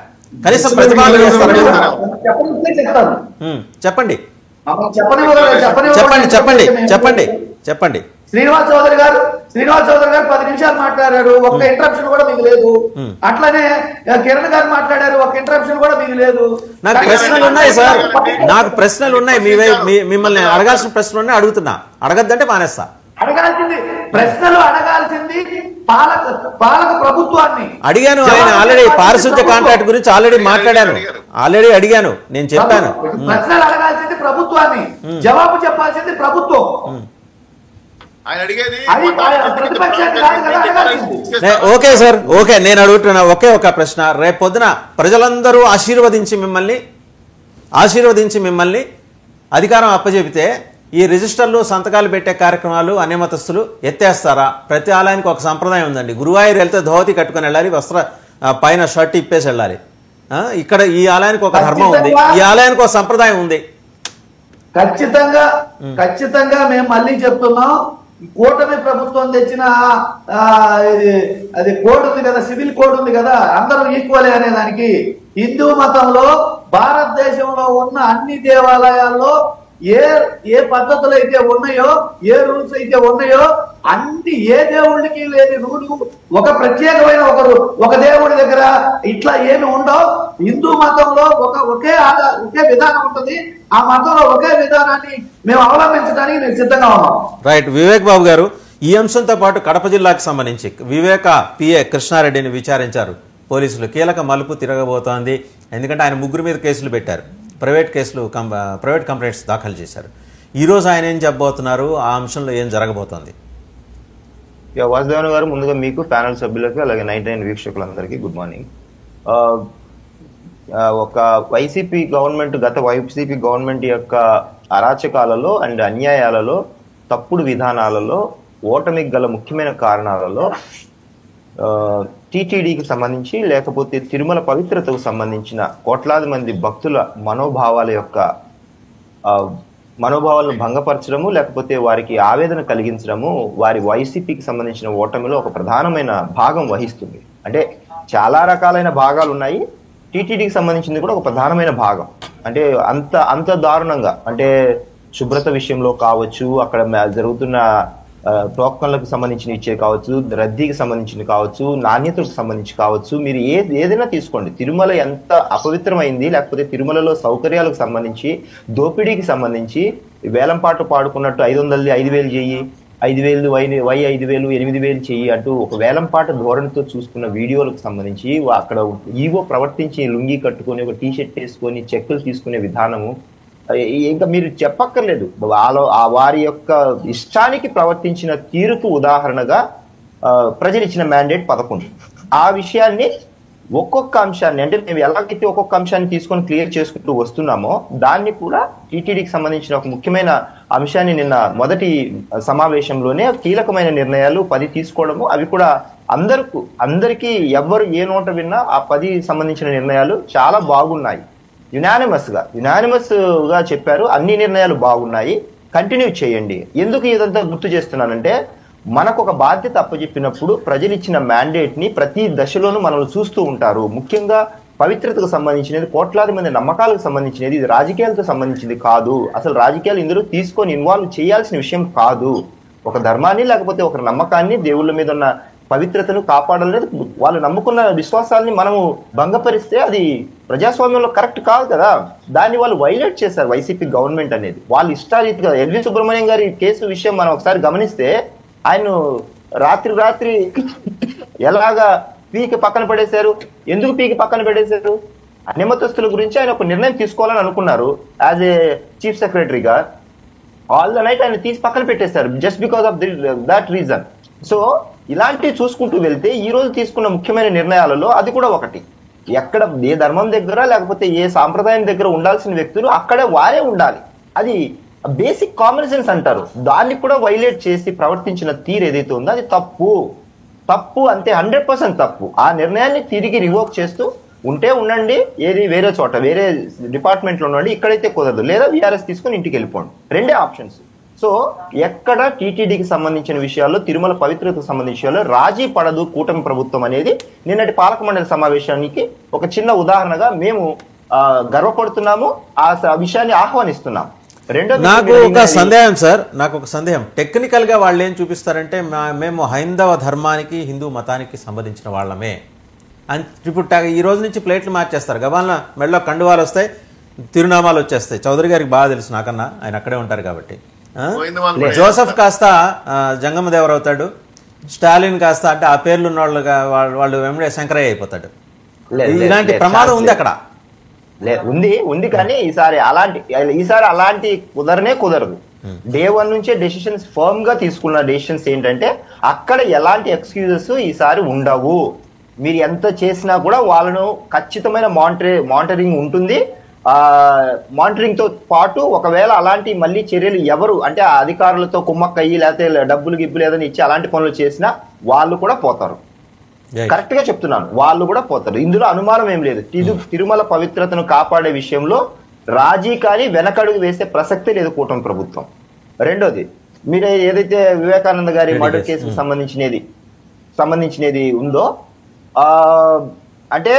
కనీసం ప్రతిపాదన చేస్తారా? చెప్పండి చెప్పండి చెప్పండి చెప్పండి. శ్రీనివాస్ చౌదరి గారు 10 నిమిషాలు మాట్లాడారు, ఒక్క ఇంటరప్షన్ కూడా మీకు లేదు. అట్లనే కిరణ్ గారు మాట్లాడారు, ఒక్క ఇంటరప్షన్ కూడా మీకు లేదు. నాకు ప్రశ్నలు ఉన్నాయి సార్, నాకు ప్రశ్నలు ఉన్నాయి, మిమ్మల్ని అడగాల్సిన ప్రశ్నలు ఉన్నాయి, అడుగుతున్నా. అడగద్దంటే మానేస్తా. ప్రశ్నలు అడగాల్సింది పాలక ప్రభుత్వాన్ని. అడిగాను, ఆయన ఆల్రెడీ పారిశుద్ధ్య కాంట్రాక్ట్ గురించి ఆల్రెడీ అడిగాను, నేను చెప్పాను. ప్రశ్నలు అడగాల్సింది ప్రభుత్వాన్ని, జవాబు చెప్పాల్సింది ప్రభుత్వం. ఓకే సార్, ఓకే, నేను అడుగుతున్నా ఒక ప్రశ్న. రేపు పొద్దున ప్రజలందరూ ఆశీర్వదించి మిమ్మల్ని అధికారం అప్పచెబితే ఈ రిజిస్టర్లు, సంతకాలు పెట్టే కార్యక్రమాలు అన్యమతస్తులు ఎత్తేస్తారా? ప్రతి ఆలయానికి ఒక సంప్రదాయం ఉందండి. గురువాయూరు వెళ్తే ధోతి కట్టుకుని వెళ్ళాలి, పైన షర్ట్ ఇప్పేసి వెళ్ళాలి. ఇక్కడ ఈ ఆలయానికి ఒక ధర్మం ఉంది, ఈ ఆలయానికి ఒక సంప్రదాయం ఉంది. ఖచ్చితంగా మేము మళ్ళీ చెప్తున్నాం, కూటమి ప్రభుత్వం తెచ్చిన అది కోడ్ ఉంది కదా, సివిల్ కోడ్ ఉంది కదా, అందరూ ఈక్వలే అనే దానికి హిందూ మతంలో భారతదేశంలో ఉన్న అన్ని దేవాలయాల్లో ఏ పద్ధతులు అయితే ఉన్నాయో, ఏ రూల్స్ అయితే ఉన్నాయో, అన్ని ఏ దేవుడికి లేని రూలు ఒక ప్రత్యేకమైన ఒక దేవుడి దగ్గర ఇట్లా ఏమి ఉండవు. హిందూ మతంలో ఒకే విధానం ఉంటుంది. ఆ మతంలో ఒకే విధానాన్ని మేము అవలంబించడానికి నేను సిద్ధంగా ఉన్నాం. రైట్, వివేక్ బాబు గారు, ఈ అంశంతో పాటు కడప జిల్లాకు సంబంధించి వివేక పిఏ కృష్ణారెడ్డిని విచారించారు పోలీసులు. కీలక మలుపు తిరగబోతోంది, ఎందుకంటే ఆయన 3 మీద కేసులు పెట్టారు, ప్రైవేట్ కంప్లైంట్స్ దాఖలు చేశారు. ఈ రోజు ఆయన ఏం చెప్పబోతున్నారు, ఆ అంశంలో ఏం జరగబోతోంది? వాసుదేవన్ గారు, ముందుగా మీకు, ప్యానల్ సభ్యులకి, అలాగే 99 వీక్షకులందరికీ గుడ్ మార్నింగ్. ఒక వైసీపీ గవర్నమెంట్, గత వైసీపీ గవర్నమెంట్ యొక్క అరాచకాలలో అండ్ అన్యాయాలలో, తప్పుడు విధానాలలో, ఓటమికి గల ముఖ్యమైన కారణాలలో టీటీడీకి సంబంధించి లేకపోతే తిరుమల పవిత్రతకు సంబంధించిన కోట్లాది మంది భక్తుల మనోభావాలను భంగపరచడము, లేకపోతే వారికి ఆవేదన కలిగించడము వారి వైసీపీకి సంబంధించిన ఓటమిలో ఒక ప్రధానమైన భాగం వహిస్తుంది. అంటే చాలా రకాలైన భాగాలు ఉన్నాయి, టీటీడీకి సంబంధించింది కూడా ఒక ప్రధానమైన భాగం. అంటే అంత దారుణంగా, అంటే శుభ్రత విషయంలో కావచ్చు, అక్కడ జరుగుతున్న టోకన్లకు సంబంధించిన ఇచ్చే కావచ్చు, రద్దీకి సంబంధించింది కావచ్చు, నాణ్యతకు సంబంధించి కావచ్చు, మీరు ఏదైనా తీసుకోండి. తిరుమల ఎంత అపవిత్రమైంది, లేకపోతే తిరుమలలో సౌకర్యాలకు సంబంధించి, దోపిడీకి సంబంధించి వేలంపాట పాడుకున్నట్టు 500 5,000 చెయ్యి, 5,000 5,000 8,000 చెయ్యి అంటూ ఒక వేలంపాట ధోరణితో చూసుకున్న వీడియోలకు సంబంధించి అక్కడ ఈవో ప్రవర్తించి లుంగి కట్టుకొని ఒక టీషర్ట్ వేసుకొని చెక్కులు తీసుకునే విధానము ఇంకా మీరు చెప్పక్కర్లేదు. వారి యొక్క ఇష్టానికి ప్రవర్తించిన తీరుకు ఉదాహరణగా ప్రజలు ఇచ్చిన మ్యాండేట్ 11. ఆ విషయాన్ని ఒక్కొక్క అంశాన్ని, అంటే మేము ఎలాగైతే ఒక్కొక్క అంశాన్ని తీసుకొని క్లియర్ చేసుకుంటూ వస్తున్నామో దాన్ని కూడా టీటీడీకి సంబంధించిన ఒక ముఖ్యమైన అంశాన్ని నిన్న మొదటి సమావేశంలోనే కీలకమైన నిర్ణయాలు 10 తీసుకోవడము, అవి కూడా అందరికీ ఎవరు ఏ నోట విన్నా ఆ 10 సంబంధించిన నిర్ణయాలు చాలా బాగున్నాయి. యునానిమస్ గా చెప్పారు. అన్ని నిర్ణయాలు బాగున్నాయి, కంటిన్యూ చేయండి. ఎందుకు ఇదంతా గుర్తు చేస్తున్నానంటే, మనకు ఒక బాధ్యత అప్పచెప్పినప్పుడు ప్రజలు ఇచ్చిన మ్యాండేట్ ని ప్రతి దశలోనూ మనల్ని చూస్తూ ఉంటారు. ముఖ్యంగా పవిత్రతకు సంబంధించినది, కోట్లాది మంది నమ్మకాలకు సంబంధించినది, ఇది రాజకీయాలతో సంబంధించింది కాదు. అసలు రాజకీయాలు ఇందులో తీసుకొని ఇన్వాల్వ్ చేయాల్సిన విషయం కాదు. ఒక ధర్మాన్ని లేకపోతే ఒక నమ్మకాన్ని, దేవుళ్ళ మీద ఉన్న పవిత్రతను కాపాడలేదు. వాళ్ళు నమ్ముకున్న విశ్వాసాలని మనము భంగపరిస్తే అది ప్రజాస్వామ్యంలో కరెక్ట్ కాదు కదా. దాన్ని వాళ్ళు వైలేట్ చేశారు వైసీపీ గవర్నమెంట్ అనేది. వాళ్ళు ఇష్టారీతిగా ఎల్వి సుబ్రహ్మణ్యం గారి కేసు విషయం మనం ఒకసారి గమనిస్తే, ఆయన రాత్రి ఎలాగా పీకి పక్కన పడేశారు. ఎందుకు పీకి పక్కన పడేశారు? అన్యమతస్తుల గురించి ఆయన ఒక నిర్ణయం తీసుకోవాలని అనుకున్నారు. యాజ్ ఏ చీఫ్ సెక్రటరీగా ఆల్ ద నైట్ ఆయన తీసి పక్కన పెట్టేశారు, just because of that reason. So ఇలాంటివి చూసుకుంటూ వెళ్తే ఈ రోజు తీసుకున్న ముఖ్యమైన నిర్ణయాలలో అది కూడా ఒకటి. ఎక్కడ ఏ ధర్మం దగ్గర లేకపోతే ఏ సాంప్రదాయం దగ్గర ఉండాల్సిన వ్యక్తులు అక్కడే వారే ఉండాలి. అది బేసిక్ కామన్ సెన్స్ అంటారు. దాన్ని కూడా వైలేట్ చేసి ప్రవర్తించిన తీరు ఏదైతే ఉందో అది తప్పు అంతే, 100% తప్పు. ఆ నిర్ణయాన్ని తిరిగి రివోక్ చేస్తూ ఉంటే ఉండండి, ఏది వేరే చోట వేరే డిపార్ట్మెంట్ లో ఉండండి, ఇక్కడైతే కుదరదు, లేదా వీఆర్ఎస్ తీసుకుని ఇంటికి వెళ్ళిపోండి. రెండే ఆప్షన్స్. సో ఎక్కడ టీటీడీకి సంబంధించిన విషయాల్లో, తిరుమల పవిత్రతకు సంబంధించిన విషయాల్లో రాజీ పడదు కూటమి ప్రభుత్వం అనేది నిన్నటి పాలక మండలి సమావేశానికి ఒక చిన్న ఉదాహరణగా మేము గర్వపడుతున్నాము, ఆ విషయాన్ని ఆహ్వానిస్తున్నాం. నాకు ఒక సందేహం టెక్నికల్ గా వాళ్ళు ఏం చూపిస్తారంటే, మేము హైందవ ధర్మానికి హిందూ మతానికి సంబంధించిన వాళ్ళమే అని ఇప్పుడు ఈ రోజు నుంచి ప్లేట్లు మార్చేస్తారు. గబాలన మెడలో కండువాలు వస్తాయి, తిరునామాలు వచ్చేస్తాయి. చౌదరి గారికి బాగా తెలుసు నాకన్నా, ఆయన అక్కడే ఉంటారు కాబట్టి. జోసెఫ్ కాస్త జంగమదేవరు అవుతాడు, స్టాలిన్ కాస్త అంటే ఆ పేర్లు ఉన్న వాళ్ళు వెంబడే శంకరయ్య అయిపోతాడు. ఇలాంటి ప్రమాదం ఉంది అక్కడ. ఉంది కానీ ఈసారి అలాంటి కుదరదు. డే 1 నుంచే డెసిషన్స్ ఫర్మ్ గా తీసుకున్న డెసిషన్స్ ఏంటంటే, అక్కడ ఎలాంటి ఎక్స్క్యూజెస్ ఈసారి ఉండవు. మీరు ఎంత చేసినా కూడా వాళ్ళను ఖచ్చితమైన మానిటరింగ్ ఉంటుంది. మానిటరింగ్ తో పాటు ఒకవేళ అలాంటి మళ్ళీ చర్యలు ఎవరు అంటే ఆ అధికారులతో కుమ్మక్కయ్యి లేకపోతే డబ్బులు ఏదైనా ఇచ్చి అలాంటి పనులు చేసినా వాళ్ళు కూడా పోతారు. కరెక్ట్ గా చెప్తున్నాను, వాళ్ళు కూడా పోతారు. ఇందులో అనుమానం ఏం లేదు. తిరుమల పవిత్రతను కాపాడే విషయంలో రాజీ కానీ వెనకడుగు వేసే ప్రసక్తే లేదు కూటమి ప్రభుత్వం. రెండోది, మీరు ఏదైతే వివేకానంద గారి మర్డర్ కేసుకు సంబంధించినది ఉందో, అంటే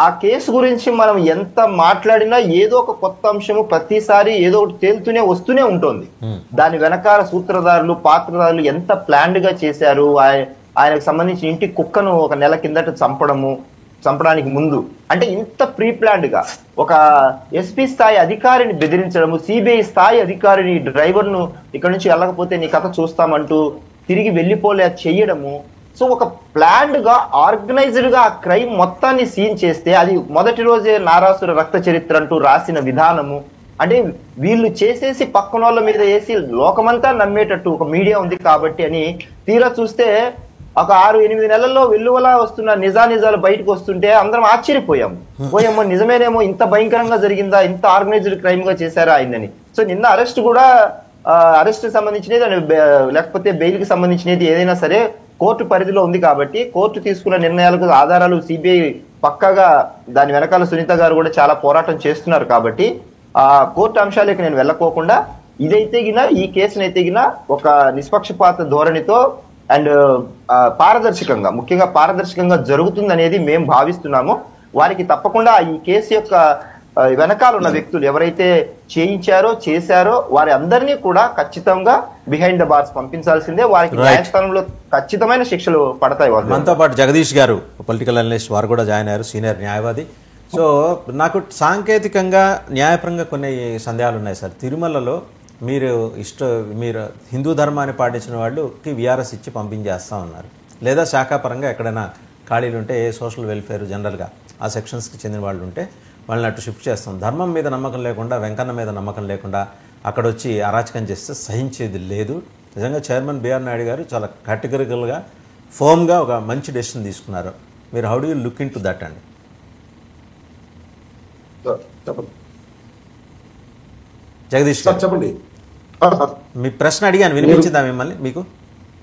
ఆ కేసు గురించి మనం ఎంత మాట్లాడినా ఏదో ఒక కొత్త అంశము ప్రతిసారి ఏదో ఒకటి తేలుతూనే వస్తూనే ఉంటుంది. దాని వెనకాల సూత్రధారులు పాత్రధారులు ఎంత ప్లాన్డ్ గా చేశారు. ఆయనకు సంబంధించిన ఇంటి కుక్కను ఒక నెల కిందట చంపడానికి ముందు అంటే ఇంత ప్రీ ప్లాన్డ్ గా ఒక ఎస్పీ స్థాయి అధికారిని బెదిరించడము, సిబిఐ స్థాయి అధికారిని డ్రైవర్ ను ఇక్కడ నుంచి వెళ్ళకపోతే నీ కథ చూస్తామంటూ తిరిగి వెళ్లిపోలే చెయ్యడము. సో ఒక ప్లాన్డ్ గా ఆర్గనైజ్డ్ గా ఆ క్రైమ్ మొత్తాన్ని సీన్ చేస్తే, అది మొదటి రోజే నారాసుర రక్త చరిత్ర అంటూ రాసిన విధానము, అంటే వీళ్ళు చేసేసి పక్కన వాళ్ళ మీద వేసి లోకమంతా నమ్మేటట్టు ఒక మీడియా ఉంది కాబట్టి అని తీరా చూస్తే ఒక 6-8 నెలల్లో వెల్లువలా వస్తున్న నిజాలు బయటకు వస్తుంటే అందరం ఆశ్చర్యపోయాము. పోయేమో నిజమేనేమో, ఇంత భయంకరంగా జరిగిందా, ఇంత ఆర్గనైజ్డ్ క్రైమ్ గా చేశారా ఆయనని. సో నిన్న అరెస్ట్ కూడా అరెస్ట్ సంబంధించినది లేకపోతే బెయిల్ కి సంబంధించినది ఏదైనా సరే కోర్టు పరిధిలో ఉంది కాబట్టి కోర్టు తీసుకున్న నిర్ణయాలకు ఆధారాలు సిబిఐ పక్కాగా దాని వెనకాల సునీత గారు కూడా చాలా పోరాటం చేస్తున్నారు కాబట్టి ఆ కోర్టు అంశాలకు నేను వెళ్ళకోకుండా ఇదైతే గిన ఈ కేసునైతే గిన ఒక నిష్పక్షపాత ధోరణితో అండ్ పారదర్శకంగా, ముఖ్యంగా పారదర్శకంగా జరుగుతుంది అనేది మేము భావిస్తున్నాము. వారికి తప్పకుండా ఈ కేసు యొక్క వెనకాల ఉన్న వ్యక్తులు ఎవరైతే చేయించారో చేశారో వారి అందరినీ కూడా ఖచ్చితంగా బిహైండ్ ద బార్స్ పంపించాల్సిందే. వారికి న్యాయస్థానంలో ఖచ్చితమైన శిక్షలు పడతాయి. మనతో పాటు జగదీష్ గారు పొలిటికల్ అనలిస్ట్, వారు కూడా జాయిన్ అయ్యారు, సీనియర్ న్యాయవాది. సో నాకు సాంకేతికంగా న్యాయపరంగా కొన్ని సందేహాలు ఉన్నాయి సార్. తిరుమలలో మీరు హిందూ ధర్మాన్ని పాటించిన వాళ్ళకి విఆర్ఎస్ ఇచ్చి పంపించేస్తా ఉన్నారు, లేదా శాఖాపరంగా ఎక్కడైనా ఖాళీలు ఉంటే ఏ సోషల్ వెల్ఫేర్ జనరల్గా ఆ సెక్షన్స్కి చెందిన వాళ్ళు ఉంటే వాళ్ళని అటు షిఫ్ట్ చేస్తాం. ధర్మం మీద నమ్మకం లేకుండా, వెంకన్న మీద నమ్మకం లేకుండా అక్కడ వచ్చి అరాచకం చేస్తే సహించేది లేదు. నిజంగా చైర్మన్ బిఆర్ నాయుడు గారు చాలా కేటగిరికల్గా ఫోమ్గా ఒక మంచి డెసిషన్ తీసుకున్నారు. మీరు how do you look in to that అండి? జగదీష్ గారు చెప్పండి. మీ ప్రశ్న అడిగాను, వినిపించిందా మిమ్మల్ని? మీకు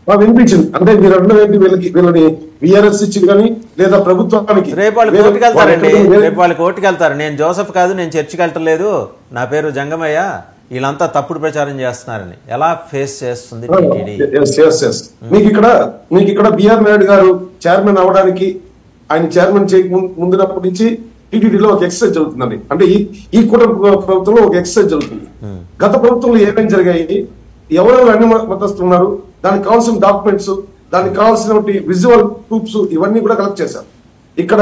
వినిపించింది. అంటే మీరు అన్నది వీళ్ళని విఆర్ఎస్ ఇచ్చి కానీ లేదా ప్రభుత్వానికి రేపు వాళ్ళు కోర్టుకి వెళ్తారండి, రేపు వాళ్ళు కోర్టుకి వెళ్తారు. నేను జోసెఫ్ కాదు, నేను చర్చికి వెళ్ళలేదు, నా పేరు జంగమయ్య, వీళ్ళంతా తప్పుడు ప్రచారం చేస్తున్నారని ఎలా ఫేస్ చేస్తుంది టీటీడీ? మీకు ఇక్కడ బిఆర్ నాయుడు గారు చైర్మన్ అవడానికి, ఆయన చైర్మన్ చేయక ముందునప్పటి నుంచి టీటీడీలో ఒక ఎక్సర్సైజ్ జరుగుతుందండి. అంటే ఈ కూటమి ప్రభుత్వంలో ఒక ఎక్సర్సైజ్ జరుగుతుంది. గత ప్రభుత్వంలో ఏమేమి జరిగాయి, ఎవరెవరు అన్ని మతస్థులు ఉన్నారు, దానికి కావాల్సిన డాక్యుమెంట్స్, దానికి కావాల్సిన విజువల్ ప్రూఫ్స్ ఇవన్నీ కూడా కలెక్ట్ చేశారు. ఇక్కడ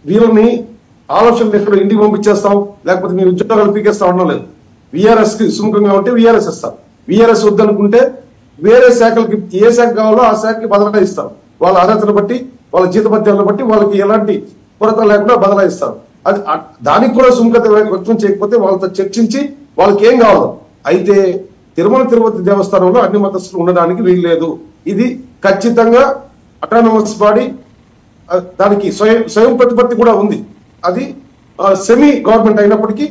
వీళ్ళని ఆలోచనలు ఎక్కడ ఇంటికి పంపించేస్తాం, లేకపోతే మీ ఉద్యోగాలు పీకేస్తా ఉండడం లేదు. విఆర్ఎస్ కి సుముఖంగా ఉంటే విఆర్ఎస్ ఇస్తారు, విఆర్ఎస్ వద్దనుకుంటే వేరే శాఖలకి ఏ శాఖ కావాలో ఆ శాఖకి బదలాయిస్తారు. వాళ్ళ అర్హతను బట్టి, వాళ్ళ జీతభత్యాలను బట్టి వాళ్ళకి ఎలాంటి కొరత లేకుండా బదలాయిస్తారు. అది దానికి కూడా సుముఖత వ్యక్తం చేయకపోతే వాళ్ళతో చర్చించి వాళ్ళకి ఏం కావాలి. అయితే తిరుపతి దేవస్థానంలో అన్ని మతస్థులు ఉండడానికి వీలు లేదు. ఇది ఖచ్చితంగా అటానమస్ బాడీ, దానికి స్వయం ప్రతిపత్తి కూడా ఉంది. అది సెమీ గవర్నమెంట్ అయినప్పటికీ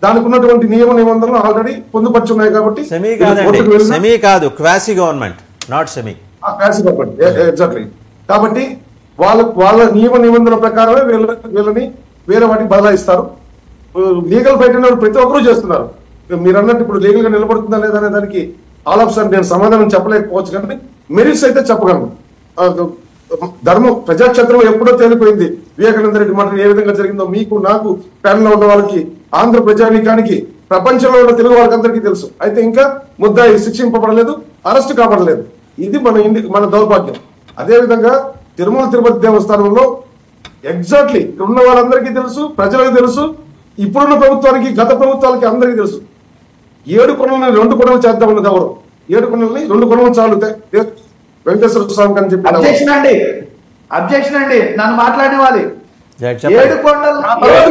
దానికి ఉన్నటువంటి నియమ నిబంధనలు ఆల్రెడీ పొందుపరిచి ఉన్నాయి కాబట్టి సెమీ కాదు, quasi government, not semi, quasi government exactly. కాబట్టి వాళ్ళ నియమ నిబంధనల ప్రకారమే వీళ్ళని వేరే వాటికి బదలాయిస్తారు. లీగల్ ఫైట్ అనే ప్రతి ఒక్కరూ చేస్తున్నారు. మీరు అన్నట్టు ఇప్పుడు లీగల్ గా నిలబడుతుందా లేదా అనే దానికి ఆల్ ఆఫ్ సడన్ నేను సమాధానం చెప్పలేకపోవచ్చు, కానీ మెరిట్స్ అయితే చెప్పగలను. ధర్మం ప్రజాక్షేత్రంలో ఎప్పుడో తేలిపోయింది. వివేకానంద రెడ్డి మాట ఏ విధంగా జరిగిందో మీకు, నాకు, ప్యానెల్ లో ఉన్న వాళ్ళకి, ఆంధ్ర ప్రజానీకానికి, ప్రపంచంలో ఉన్న తెలుగు వాళ్ళకందరికీ తెలుసు. అయితే ఇంకా ముద్దాయి శిక్షింపబడలేదు, అరెస్ట్ కాబడలేదు. ఇది మన దౌర్భాగ్యం. అదేవిధంగా తిరుపతి దేవస్థానంలో ఎగ్జాక్ట్లీ ఉన్న వాళ్ళందరికీ తెలుసు, ప్రజలకు తెలుసు, ఇప్పుడున్న ప్రభుత్వానికి, గత ప్రభుత్వాలకి అందరికీ తెలుసు. 7 కొనలని 2 కొనలు చేద్దామన్నది ఎవరు? 7 కొనల్ని 2 కొనలు చాలు వెంకటేశ్వర స్వామికి అని చెప్పి అబ్జెక్షన్ అండి, నన్ను మాట్లాడేవాలి. 7 కొండలు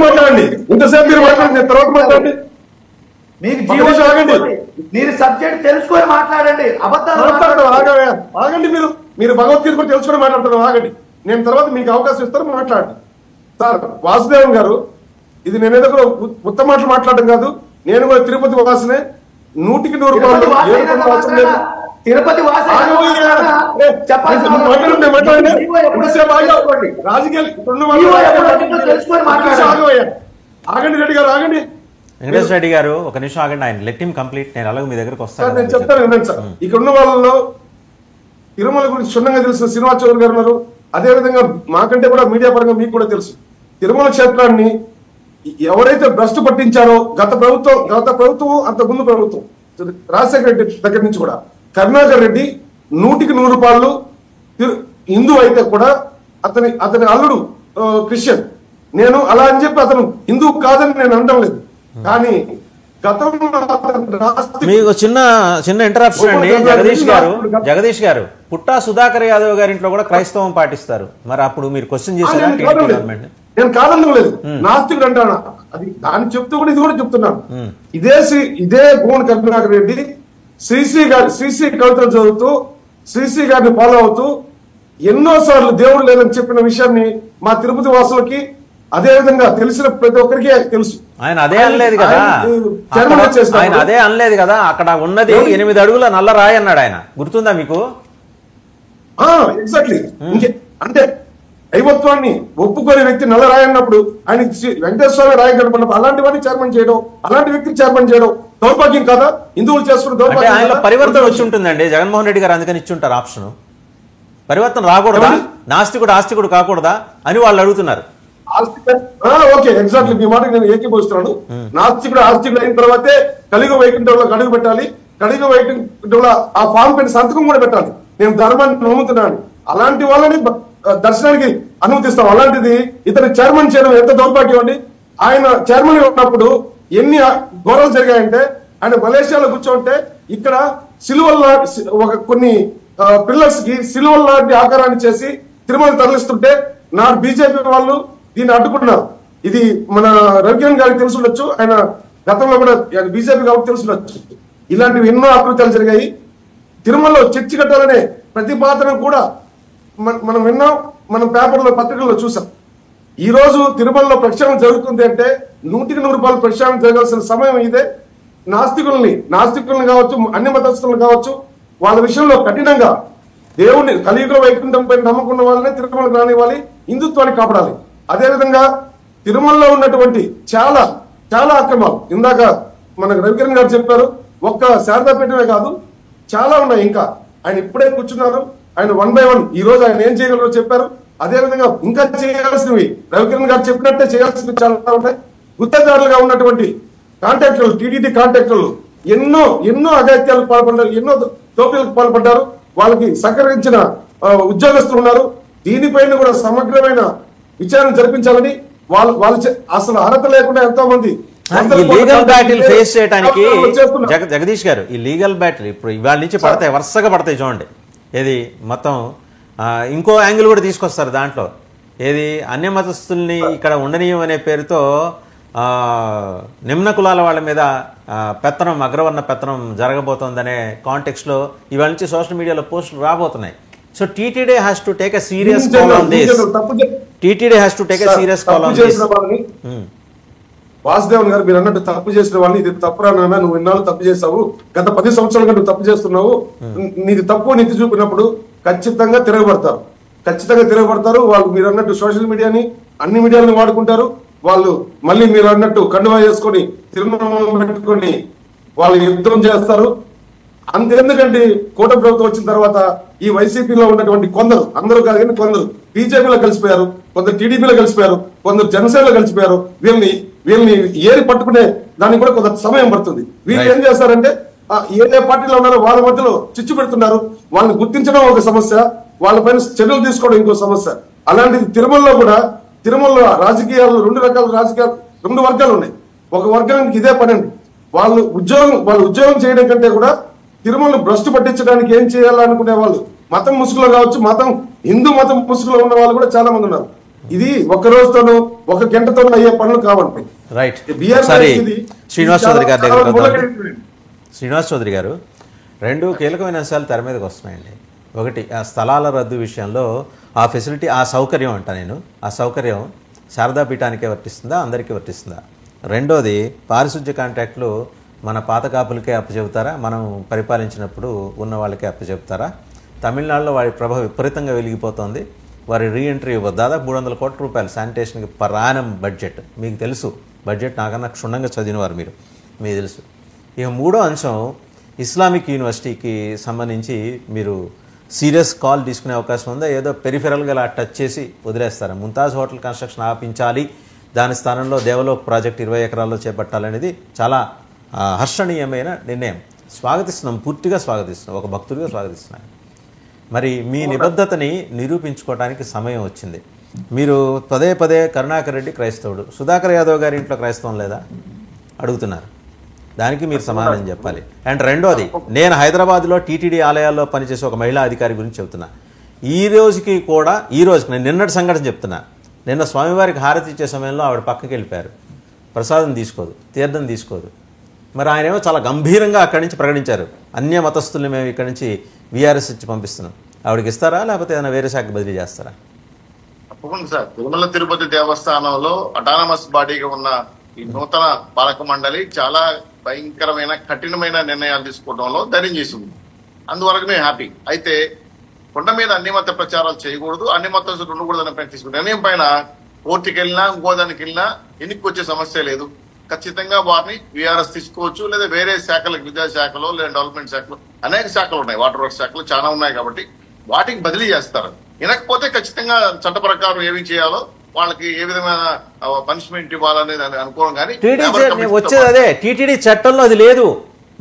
మాట్లాడండి, ఇంతసేపు మీరు మాట్లాడండి, తర్వాత మాట్లాడండి. మీకు జీవనం ఆగండి, మీరు సబ్జెక్ట్ తెలుసుకొని మాట్లాడండి. అబద్ధాలు ఆగండి, మీరు భగవద్గీత కూడా తెలుసుకొని మాట్లాడుతున్నారు. ఆగండి, నేను తర్వాత మీకు అవకాశం ఇస్తాను, మాట్లాడండి. సార్ వాసుదేవన్ గారు, ఇది నేనేదో ఉత్తమ మాటలు మాట్లాడడం కాదు, నేను కూడా తిరుపతి వాసనే, 100కి 100 రూపాయలు. తిరుపతి ఆగండి రెడ్డి గారు, ఆగండి. వెంకటేశ్వర రెడ్డి గారు ఒక నిమిషం ఆగండి, ఆయన లెట్ హిమ్ కంప్లీట్. నేను అలాగే మీ దగ్గరకు వస్తాను. నేను చెప్తాను వినండి సార్. ఇక్కడ ఉన్న వాళ్ళలో తిరుమల గురించి క్షుణ్ణంగా తెలిసిన శ్రీనివాస్ చౌదరి గారు ఉన్నారు. అదేవిధంగా మాకంటే కూడా మీడియా పరంగా మీకు కూడా తెలుసు. తిరుమల క్షేత్రాన్ని ఎవరైతే భ్రష్టు పట్టించారో గత ప్రభుత్వం అంత ముందు ప్రభుత్వం, రాజశేఖర రెడ్డి దగ్గర నుంచి కూడా, కరుణాకర్ రెడ్డి 100కి 100 రూపాయలు హిందూ అయితే కూడా అతని అల్లుడు క్రిస్టియన్. నేను అలా అని చెప్పి అతను హిందూ కాదని నేను అనడం లేదు, కానీ మీకు చిన్న ఇంటరప్షన్ అండి. జగదీష్ గారు పుట్టా సుధాకర్ యాదవ్ గారి ఇంట్లో కూడా క్రైస్తవం పాటిస్తారు. మరి అప్పుడు మీరు క్వశ్చన్ చేశారా గవర్నమెంట్? నేను కాదనడం లేదు, నాస్తికుడు అంటాను. అది దాన్ని చెప్తూ కూడా ఇది కూడా చెప్తున్నాను. ఇదే గోన్ కరుణాకర్ రెడ్డి శ్రీశ్రీ కవితలు చదువుతూ, శ్రీశ్రీ గారిని ఫాలో అవుతూ, ఎన్నోసార్లు దేవుడు లేదని చెప్పిన విషయాన్ని మా తిరుపతి వాసులకి అదే విధంగా తెలిసిన ప్రతి ఒక్కరికి తెలుసు. ఆయన అదే అనలేదు కదా, ఆయన అదే అనలేదు కదా, అక్కడ ఉన్నది 8 అడుగుల నల్ల రాయి అన్నాడు ఆయన. గుర్తుందా మీకు? ఎగ్జాక్ట్లీ. అంటే దైవత్వాన్ని ఒప్పుకునే వ్యక్తి నల్ల రాయి అన్నప్పుడు ఆయన వెంకటేశ్వర స్వామి రాయి కనపడినప్పుడు అలాంటి వాడిని చైర్మన్ చేయడం, అలాంటి వ్యక్తిని చైర్మన్ చేయడం దౌర్భాగ్యం కదా? హిందువులు చేసుకున్న దౌర్భాగ్యం. ఆయనలో పరివర్తన వచ్చి ఉంటుందండి జగన్మోహన్ రెడ్డి గారు, అందుకని ఇచ్చుంటారు ఆప్షన్. పరివర్తన రాకూడదా, నాస్తికుడు ఆస్తికుడు కాకూడదా అని వాళ్ళు అడుగుతున్నారు. ఓకే, ఎగ్జాక్ట్లీ మీ మాటకి నేను ఏకీభవిస్తున్నాను. నాస్తికుడు ఆస్తికుడు అయిన తర్వాతే కలియుగ వైకుంఠంలో అడుగు పెట్టాలి, కలియుగ వైకుంఠంలో ఆ ఫామ్ పైన సంతకం కూడా పెట్టాలి. నేను ధర్మాన్ని నమ్ముతున్నాను, అలాంటి వాళ్ళని దర్శనానికి అనుమతిస్తాం. అలాంటిది ఇతను చైర్మన్ చేయడం ఎంత దౌర్భాగ్యం అండి. ఆయన చైర్మన్ ఉన్నప్పుడు ఎన్ని ఘోరాలు జరిగాయంటే, ఆయన మలేషియాలో కూర్చోంటే ఇక్కడ సిలువల్ ఒక కొన్ని పిల్లర్స్ కి సిలువల్ లాంటి ఆకారాన్ని చేసి తిరుమల తరలిస్తుంటే నాడు బీజేపీ వాళ్ళు దీన్ని అడ్డుకున్నారు. ఇది మన రవికిరణ్ గారికి తెలిసి ఉండొచ్చు, ఆయన గతంలో కూడా బీజేపీ కాబట్టి తెలిసి ఉండొచ్చు. ఇలాంటివి ఎన్నో అకృత్యాలు జరిగాయి. తిరుమలలో చర్చి కట్టాలనే ప్రతిపాదన కూడా మనం విన్నాం, మనం పేపర్లో పత్రికల్లో చూసాం. ఈ రోజు తిరుమలలో ప్రక్షాళన జరుగుతుంది అంటే 100% ప్రక్షాళన జరగాల్సిన సమయం ఇదే. నాస్తికుల్ని కావచ్చు, అన్ని మతస్థులను కావచ్చు, వాళ్ళ విషయంలో కఠినంగా దేవుణ్ణి కలియుగ వైకుంఠం పైన నమ్మకున్న వాళ్ళనే తిరుమలకు రానివ్వాలి, హిందుత్వాన్ని కాపాడాలి. అదేవిధంగా తిరుమలలో ఉన్నటువంటి చాలా చాలా అక్రమాలు ఇందాక మనకు రవికిరణ్ గారు చెప్పారు. ఒక్క శారదాపీఠమే కాదు, చాలా ఉన్నాయి. ఇంకా ఆయన ఇప్పుడే కూర్చున్నారు, ఆయన 1 by 1 ఈ రోజు ఆయన ఏం చేయగలరో చెప్పారు. అదేవిధంగా ఇంకా చేయాల్సినవి రవికిరణ్ గారు చెప్పినట్టే చేయాల్సినవి చాలా ఉన్నాయి. గుత్తేదారులుగా ఉన్నటువంటి కాంట్రాక్టర్లు, టీటీడీ కాంట్రాక్టర్లు ఎన్నో అఘాయిత్యాలకు పాల్పడ్డారు, ఎన్నో దోపిడీలకు పాల్పడ్డారు. వాళ్ళకి సహకరించిన ఉద్యోగస్తులు ఉన్నారు. దీనిపైన కూడా సమగ్రమైన విచారణ జరిపించాలని వాళ్ళు అసలు అర్హత లేకుండా ఎంతో మంది లీగల్ బ్యాటిల్ ఫేస్ చేయడానికి జగదీష్ గారు, ఈ లీగల్ బ్యాటిల్ ఇప్పుడు ఇవాళ నుంచి పడతాయి, వరుసగా పడతాయి. చూడండి, ఏది మొత్తం ఇంకో యాంగిల్ కూడా తీసుకొస్తారు దాంట్లో. ఏది అన్య మతస్థుల్ని ఇక్కడ ఉండనీయం అనే పేరుతో నిమ్న కులాల వాళ్ళ మీద పెత్తనం, అగ్రవర్ణ పెత్తనం జరగబోతోందనే కాంటెక్స్ట్లో ఇవాళ నుంచి సోషల్ మీడియాలో పోస్టులు రాబోతున్నాయి. So TTD has to take a serious call on this. TTD has to take a serious call on this. Vasudevan గారు, మీరు అన్నట్టు తప్పు చేసిన వాళ్ళని ఇది తప్పు రానా, నువ్వు ఇన్నాళ్ళు తప్పు చేసావు, గత 10 సంవత్సరాలుగా నువ్వు తప్పు చేస్తున్నావు, నీది తప్పు నీతి చూపినప్పుడు ఖచ్చితంగా తిరగబడతారు. వాళ్ళు మీరు అన్నట్టు సోషల్ మీడియాని, అన్ని మీడియాలను వాడుకుంటారు. వాళ్ళు మళ్ళీ మీరు అన్నట్టు కండువా చేసుకొని తిరుమల పెట్టుకొని వాళ్ళు యుద్ధం చేస్తారు. అంతెందుకంటే కూటమి ప్రభుత్వం వచ్చిన తర్వాత ఈ వైసీపీలో ఉన్నటువంటి కొందరు, అందరూ కాదు కానీ కొందరు బీజేపీలో కలిసిపోయారు, కొందరు టీడీపీలో కలిసిపోయారు, కొందరు జనసేనలో కలిసిపోయారు. వీళ్ళని ఏరి పట్టుకునే దానికి కూడా కొంత సమయం పడుతుంది. వీళ్ళు ఏం చేస్తారంటే ఏ పార్టీలో ఉన్నారో వాళ్ళ మధ్యలో చిచ్చు పెడుతున్నారు. వాళ్ళని గుర్తించడం ఒక సమస్య, వాళ్ళపైన చర్యలు తీసుకోవడం ఇంకో సమస్య. అలాంటిది తిరుమలలో రాజకీయాలు 2 వర్గాలు ఉన్నాయి. ఒక వర్గానికి ఇదే పని అండి. వాళ్ళు ఉద్యోగం చేయడం కంటే కూడా తిరుమలను భ్రష్టు పట్టించడానికి ఏం చేయాలనుకునే వాళ్ళు మతం ముసుగులో కావచ్చు, హిందూ మతం ముసుగులో ఉన్న వాళ్ళు కూడా చాలా మంది ఉన్నారు. ఇది ఒక రోజుతోనూ ఒక గంటతోనూ అయ్యే పనులు కావండి. రైట్. శ్రీనివాస్ చౌదరి గారు, 2 కీలకమైన అంశాలు తెర మీదకి వస్తున్నాయండి. ఒకటి, ఆ స్థలాల రద్దు విషయంలో ఆ ఫెసిలిటీ, ఆ సౌకర్యం అంట నేను, ఆ సౌకర్యం శారదాపీఠానికే వర్తిస్తుందా, అందరికీ వర్తిస్తుందా? రెండోది, పారిశుద్ధ్య కాంట్రాక్టులు మన పాత కాపులకే అప్పచెబుతారా, మనం పరిపాలించినప్పుడు ఉన్న వాళ్ళకే అప్పచెబుతారా? తమిళనాడులో వారి ప్రభ విపరీతంగా వెలిగిపోతుంది. వారి రీఎంట్రీ దాదాపు 300 కోట్ల రూపాయలు శానిటేషన్కి పరాణం బడ్జెట్. మీకు తెలుసు బడ్జెట్, నాకన్నా క్షుణ్ణంగా చదివినవారు మీకు తెలుసు. ఇక 3వ అంశం, ఇస్లామిక్ యూనివర్సిటీకి సంబంధించి మీరు సీరియస్ కాల్ తీసుకునే అవకాశం ఉందా? ఏదో పెరిఫెరల్గా అలా టచ్ చేసి వదిలేస్తారా? ముంతాజ్ హోటల్ కన్స్ట్రక్షన్ ఆపించాలి, దాని స్థానంలో దేవలోక్ ప్రాజెక్ట్ 20 ఎకరాల్లో చేపట్టాలనేది చాలా హర్షణీయమైన నిర్ణయం. స్వాగతిస్తున్నాం, పూర్తిగా స్వాగతిస్తున్నాం, ఒక భక్తుడిగా స్వాగతిస్తున్నాను. మరి మీ నిబద్ధతని నిరూపించుకోవడానికి సమయం వచ్చింది. మీరు పదే కరుణాకర్ రెడ్డి క్రైస్తవుడు, సుధాకర్ యాదవ్ గారి ఇంట్లో క్రైస్తవం లేదా అడుగుతున్నారు. దానికి మీరు సమాధానం చెప్పాలి. అండ్ రెండోది, నేను హైదరాబాద్లో టీటీడీ ఆలయాల్లో పనిచేసే ఒక మహిళా అధికారి గురించి చెప్తున్నా. ఈ రోజుకి నేను నిన్నటి సంఘటన చెప్తున్నా. నిన్న స్వామివారికి హారతి ఇచ్చే సమయంలో ఆవిడ పక్కకి వెళ్ళిపోయారు. ప్రసాదం తీసుకోదు, తీర్థం తీసుకోదు. మరి ఆయనేమో చాలా గంభీరంగా అక్కడి నుంచి ప్రకటించారు, అన్య మతస్థుల్ని మేము ఇక్కడి నుంచి వీఆర్ఎస్ ఇచ్చి పంపిస్తున్నాం. ఆవిడకి ఇస్తారా లేకపోతే ఏదైనా వేరే శాఖ బదిలీ చేస్తారా? తప్పకుండా సార్. తిరుమల తిరుపతి దేవస్థానంలో అటానమస్ బాడీగా ఉన్న ఈ నూతన పాలక మండలి చాలా భయంకరమైన కఠినమైన నిర్ణయాలు తీసుకోవడంలో ధైర్యం చేసింది. అందువరకు మేము హ్యాపీ. అయితే కొండ మీద అన్ని మత ప్రచారాలు చేయకూడదు, అన్ని మతస్థులు ఉండకూడదని ప్రయత్నిస్తున్న నిర్ణయం పైన కోర్టుకి వెళ్ళినా ఇంకోదానికి వెళ్ళినా ఎన్నికకి వచ్చే సమస్య లేదు. ఖచ్చితంగా వారిని వీఆర్ఎస్ తీసుకోవచ్చు, లేదా వేరే శాఖలకు, విద్యాశాఖలో లేదా డెవలప్మెంట్ శాఖలో అనేక శాఖలు ఉన్నాయి, వాటర్ వర్క్స్ శాఖలు చాలా ఉన్నాయి కాబట్టి వాటికి బదిలీ చేస్తారు. వినకపోతే ఖచ్చితంగా చట్ట ప్రకారం ఏమి చేయాలో వాళ్ళకి ఏ విధమైన పనిష్మెంట్ ఇవ్వాలనేది అనుకోవడం. కానీ వచ్చేది అదే టీటీడీ చట్టంలో అది లేదు.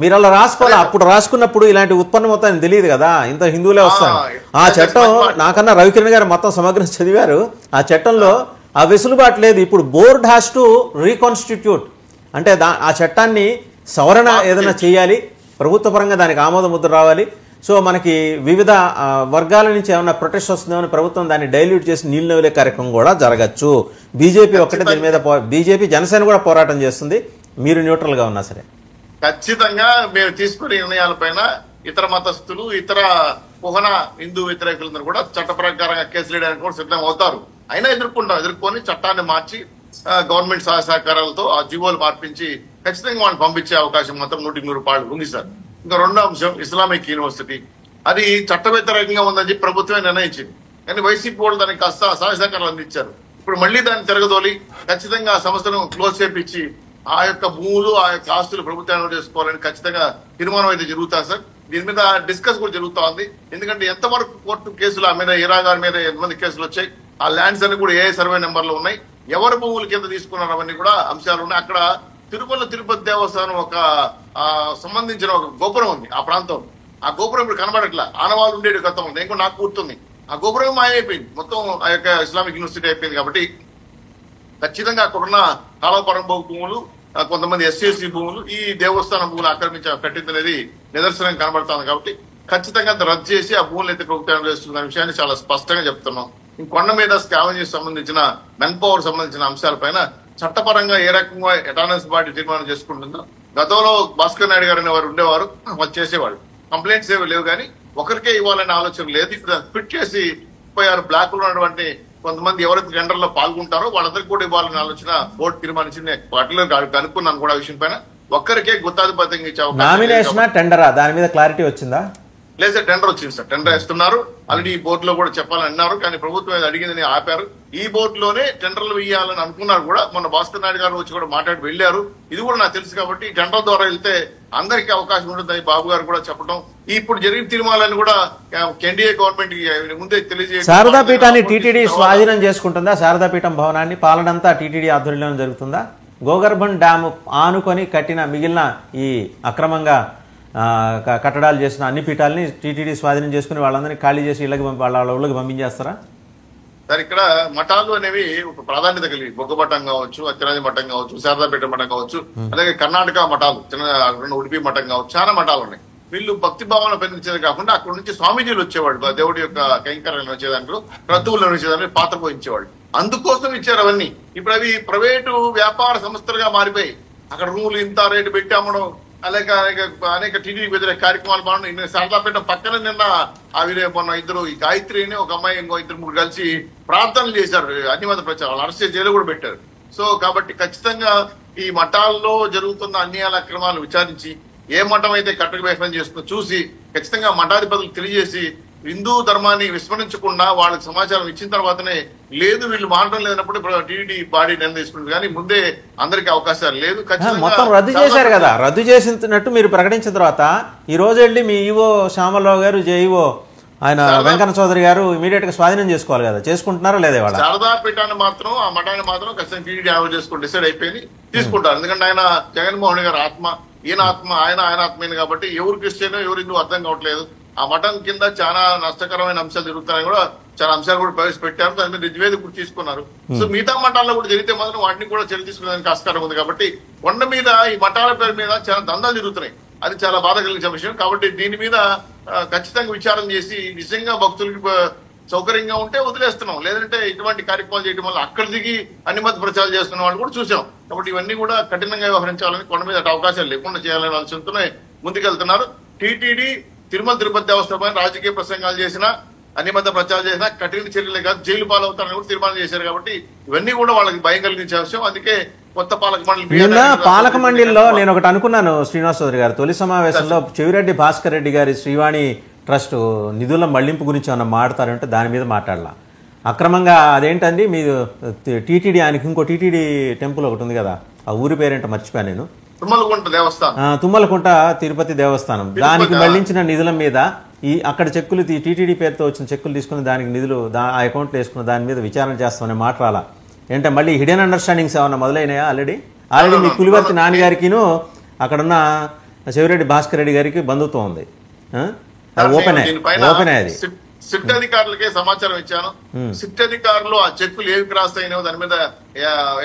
మీరు అలా రాసుకోవాలి. అప్పుడు రాసుకున్నప్పుడు ఇలాంటి ఉత్పన్నం అవుతాయని తెలియదు కదా, ఇంత హిందువులే వస్తారు. ఆ చట్టం నాకన్నా రవికిరణ్ గారు మొత్తం సమగ్రం చదివారు. ఆ చట్టంలో ఆ వెసులుబాటు లేదు. ఇప్పుడు బోర్డ్ హ్యాస్ టు రీకాన్స్టిట్యూట్ అంటే ఆ చట్టాన్ని సవరణ ఏదైనా చేయాలి, ప్రభుత్వ పరంగా దానికి ఆమోద ముద్ర రావాలి. సో మనకి వివిధ వర్గాల నుంచి ఏమైనా ప్రొటెస్ట్ వస్తుందేమని ప్రభుత్వం దాన్ని డైల్యూట్ చేసి నీళ్ళు నవ్వులే కార్యక్రమం కూడా జరగచ్చు. బీజేపీ ఒక్కటే దీని మీద బీజేపీ జనసేన కూడా పోరాటం చేస్తుంది, మీరు న్యూట్రల్ గా ఉన్నా సరే. ఖచ్చితంగా మేము తీసుకునే నిర్ణయాలపైన ఇతర మతస్థులు, ఇతర కుహన హిందూ వ్యతిరేకులందరూ కూడా చట్ట ప్రకారంగా కేసులు వేయడానికి కూడా సిద్ధం అవుతారు. అయినా ఎదుర్కొని చట్టాన్ని మార్చి గవర్నమెంట్ సహాయ సహకారాలతో ఆ జీవోలు మార్పించి ఖచ్చితంగా వాళ్ళని పంపించే అవకాశం మాత్రం 100% ఉంది సార్. ఇంకా రెండో అంశం ఇస్లామిక్ యూనివర్సిటీ, అది చట్ట వ్యతిరేకంగా ఉందని చెప్పి ప్రభుత్వమే నిర్ణయించింది. కానీ వైసీపీ వాళ్ళు దానికి కాస్త సహాయ సహకారాలు అందించారు. ఇప్పుడు మళ్ళీ దాన్ని తిరగదోలి ఖచ్చితంగా ఆ సంస్థను క్లోజ్ చేపించి ఆ యొక్క భూములు, ఆ యొక్క ఆస్తులు ప్రభుత్వం చేసుకోవాలని ఖచ్చితంగా తీర్మానం అయితే జరుగుతా సార్. దీని మీద డిస్కస్ కూడా జరుగుతా ఉంది. ఎందుకంటే ఎంతవరకు కోర్టు కేసులు ఆ మీద ఈరా గారి మీద ఎంతమంది కేసులు వచ్చాయి, ఆ ల్యాండ్స్ అన్ని కూడా ఏ సర్వే నెంబర్లు ఉన్నాయి, ఎవరి భూముల కింద తీసుకున్నారు, అవన్నీ కూడా అంశాలు ఉన్నాయి. అక్కడ తిరుమల తిరుపతి దేవస్థానం ఒక సంబంధించిన ఒక గోపురం ఉంది ఆ ప్రాంతం. ఆ గోపురం ఇప్పుడు కనబడట్లా, ఆనవాళ్ళు ఉండేది గతం. నేను కూడా నాకు గుర్తుంది. ఆ గోపురం మాయమైపోయింది, మొత్తం ఆ యొక్క ఇస్లామిక్ యూనివర్సిటీ అయిపోయింది. కాబట్టి ఖచ్చితంగా అక్కడున్న కాలవపరం భూములు, కొంతమంది ఎస్సీ భూములు ఈ దేవస్థానం భూములు కట్టిందనేది నిదర్శనం కనబడుతుంది. కాబట్టి ఖచ్చితంగా రద్దు చేసి ఆ భూములు అయితే ప్రభుత్వం చేస్తున్న విషయాన్ని చాలా స్పష్టంగా చెప్తున్నాం. కొండ మీద స్కావెంజర్స్ సంబంధించిన మెన్ పవర్ సంబంధించిన అంశాలపైన చట్టపరంగా ఏ రకంగా అటానమస్ బాడీ తీర్మానం చేసుకుంటుందో, గతంలో భాస్కర్ నాయుడు గారు అనేవారు ఉండేవారు, వాళ్ళు చేసేవాళ్ళు. కంప్లైంట్స్ ఏమి లేవు, కానీ ఒకరికే ఇవ్వాలనే ఆలోచన లేదు. ఇప్పుడు ఫిట్ చేసి 36 బ్లాక్లు ఉన్నటువంటి కొంతమంది ఎవరైతే టెండర్ లో పాల్గొంటారో వాళ్ళందరికీ కూడా ఇవ్వాలనే ఆలోచన బోర్డు తీర్మానించింది. వాటిలో కనుక్కున్నాను కూడా విషయం పైన ఒక్కరికే గుత్తాధిపత్యంగా ఇచ్చే అవకాశం. టెండరా దాని మీద క్లారిటీ వచ్చిందా? లేదు సార్, టెండర్ వచ్చింది సార్. టెండర్ వేస్తున్నారు. ఆల్రెడీ ఈ బోర్డులో కూడా చెప్పాలని అన్నారు, కానీ ప్రభుత్వం అడిగిందని ఆపారు. ఈ బోర్డులోనే టెండర్లు వేయాలని అనుకున్నారు కూడా. మొన్న భాస్కర్ నాయుడు గారు వచ్చి కూడా మాట్లాడి వెళ్ళారు. ఇది కూడా నాకు తెలుసు కాబట్టి టెండర్ ద్వారా వెళ్తే అందరికీ అవకాశం ఉంటుందని బాబు గారు కూడా చెప్పడం, ఇప్పుడు జరిగిన తీర్మానాలను కూడా ఎన్డీఏ గవర్నమెంట్ ముందే తెలియజేయడం. శారదాపీఠాన్ని టీటీడీ స్వాధీనం చేసుకుంటుందా? శారదాపీఠం భవనాన్ని పాలనంతా టీటీడీ ఆధ్వర్యంలో జరుగుతుందా? గోగర్భన్ డ్యాము ఆనుకొని కట్టిన మిగిలిన ఈ అక్రమంగా కట్టడాలు చేసిన అన్ని పీఠాలని టీటీడీ స్వాధీనం చేసుకుని వాళ్ళందరినీ ఖాళీ చేసి వాళ్ళ ఊళ్ళకి పంపించేస్తారా? సార్, ఇక్కడ మఠాలు అనేవి ఒక ప్రాధాన్యత కలిగి, బొగ్గ మఠం కావచ్చు, అత్యనాది మఠం కావచ్చు, శారదాపేట మఠం కావచ్చు, అలాగే కర్ణాటక మఠాలు, చిన్న ఉడిపి మఠం కావచ్చు, చాలా మఠాలు ఉన్నాయి. వీళ్ళు భక్తి భావన పెంచేది కాకుండా అక్కడ నుంచి స్వామీజీలు వచ్చేవాళ్ళు, దేవుడి యొక్క కైంకర్యాలు వచ్చేదాంట్లో, క్రతువులు వచ్చేదాంట్లో పాత్ర పోయించేవాళ్ళు. అందుకోసం ఇచ్చారు అవన్నీ. ఇప్పుడు అవి ప్రైవేటు వ్యాపార సంస్థలుగా మారిపోయి అక్కడ రూములు ఇంత రేటు పెట్టి అమ్మడం, అలాగే అనేక టీడీపీ వ్యతిరేక కార్యక్రమాలు బాగున్నాయి. శారదాపేట పక్కన నిన్న ఆవిరే మొన్న ఇద్దరు, ఈ గాయత్రిని ఒక అమ్మాయి ఇంకో 2-3 కలిసి ప్రార్థనలు చేశారు, అన్ని మత ప్రచారాలు అరెస్ట్ చేసి జైలు కూడా పెట్టారు. సో కాబట్టి ఖచ్చితంగా ఈ మఠాల్లో జరుగుతున్న అన్యాయాల అక్రమాలు విచారించి ఏ మఠం అయితే కట్టక వ్యక్తం చేస్తుందో చూసి ఖచ్చితంగా మఠాధిపతులు తెలియజేసి హిందూ ధర్మాన్ని విస్మరించకుండా వాళ్ళకి సమాచారం ఇచ్చిన తర్వాతనే, లేదు వీళ్ళు మానడం లేనప్పుడు టీడీ బాడీ నిర్ణయం తీసుకుంటుంది. కానీ ముందే అందరికీ అవకాశాలు లేదు. మొత్తం రద్దు చేశారు కదా. రద్దు చేసినట్టు మీరు ప్రకటించిన తర్వాత ఈ రోజు వెళ్ళి మీ ఈవో శ్యామలరావు గారు, జేఈఓ ఆయన వెంకన్న చౌదరి గారు ఇమీడియట్ గా స్వాధీనం చేసుకోవాలి కదా. చేసుకుంటున్నారా లేదా? వాళ్ళ శారదాపీఠాన్ని మాత్రం, ఆ మఠాన్ని మాత్రం ఖచ్చితంగా టీడీ అమలు చేసుకుని డిసైడ్ అయిపోయింది, తీసుకుంటారు. ఎందుకంటే ఆయన జగన్మోహన్ గారు ఆత్మ, ఈయన ఆత్మ, ఆయన ఆత్మీయుని కాబట్టి ఎవరు క్రిస్టియన్ ఎవరు హిందూ అర్థం కావట్లేదు. ఆ మఠం కింద చాలా నష్టకరమైన అంశాలు జరుగుతున్నాయి కూడా, చాలా అంశాలు కూడా ప్రవేశపెట్టారు. దాని మీద నిజవేదిక కూడా తీసుకున్నారు. సో మిగతా మఠాల్లో కూడా జరిగితే మాత్రం వాటిని కూడా చర్య తీసుకునేందుకు ఆస్కారం ఉంది. కాబట్టి కొండ మీద ఈ మఠాల పేరు మీద చాలా దందాలు జరుగుతున్నాయి. అది చాలా బాధ కలిగించే విషయం. కాబట్టి దీని మీద ఖచ్చితంగా విచారం చేసి నిజంగా భక్తులకి సౌకర్యంగా ఉంటే వదిలేస్తున్నాం, లేదంటే ఇటువంటి కార్యక్రమాలు చేయడం వల్ల అక్కడ దిగి అన్ని మత ప్రచారాలు చేస్తున్న వాళ్ళు కూడా చూసాం. కాబట్టి ఇవన్నీ కూడా కఠినంగా వ్యవహరించాలని, కొండ మీద అవకాశాలు లేకుండా చేయాలని ఆలోచనతోనే ముందుకెళ్తున్నారు. టీటీడీ తిరుమల తిరుపతి దేవస్థానం రాజకీయ ప్రసంగాలు చేసినా, అన్ని మధ్య ప్రచారం చేసినా కఠిన చర్యలే కాదు జైలు పాలవుతారని కూడా తీర్మానం చేశారు. కాబట్టి ఇవన్నీ కూడా వాళ్ళకి భయం కలిగించే విషయం. అందుకే కొత్త పాలక మండలి నిన్న పాలక మండలిలో నేను ఒకటి అనుకున్నాను శ్రీనివాస్ చౌదరి గారు, తొలి సమావేశంలో చెవిరెడ్డి భాస్కర్ రెడ్డి గారి శ్రీవాణి ట్రస్ట్ నిధుల మళ్లింపు గురించి ఏమన్నా మాట్లాడతారంటే దాని మీద మాట్లాడాల. అక్రమంగా అదేంటండి మీరు టీటీడీ, ఆయనకి ఇంకో టీటీడీ టెంపుల్ ఒకటి ఉంది కదా, ఆ ఊరి పేరేంటో మర్చిపోయాను నేను, తుమ్మలకుంట తిరుపతి దేవస్థానం, దానికి మళ్లించిన నిధుల మీద అక్కడ చెక్కులు టీటీడీ పేరుతో వచ్చిన చెక్కులు తీసుకుని దానికి నిధులు ఆ అకౌంట్లో వేసుకున్న దాని మీద విచారణ చేస్తామని మాట రాలా. ఏంటంటే మళ్ళీ హిడెన్ అండర్స్టాండింగ్స్ ఏమన్నా మొదలైనాయా? ఆల్రెడీ మీ పులివర్తి నాన్నగారికిను అక్కడున్న చెవిరెడ్డి భాస్కర్ రెడ్డి గారికి బంధుత్వం ఉంది. ఓపెన్ అది సిట్ అధికారులకే సమాచారం ఇచ్చాను. సిట్ అధికారులు ఆ చెక్కులు ఏవి క్రాస్ అయినాయో దాని మీద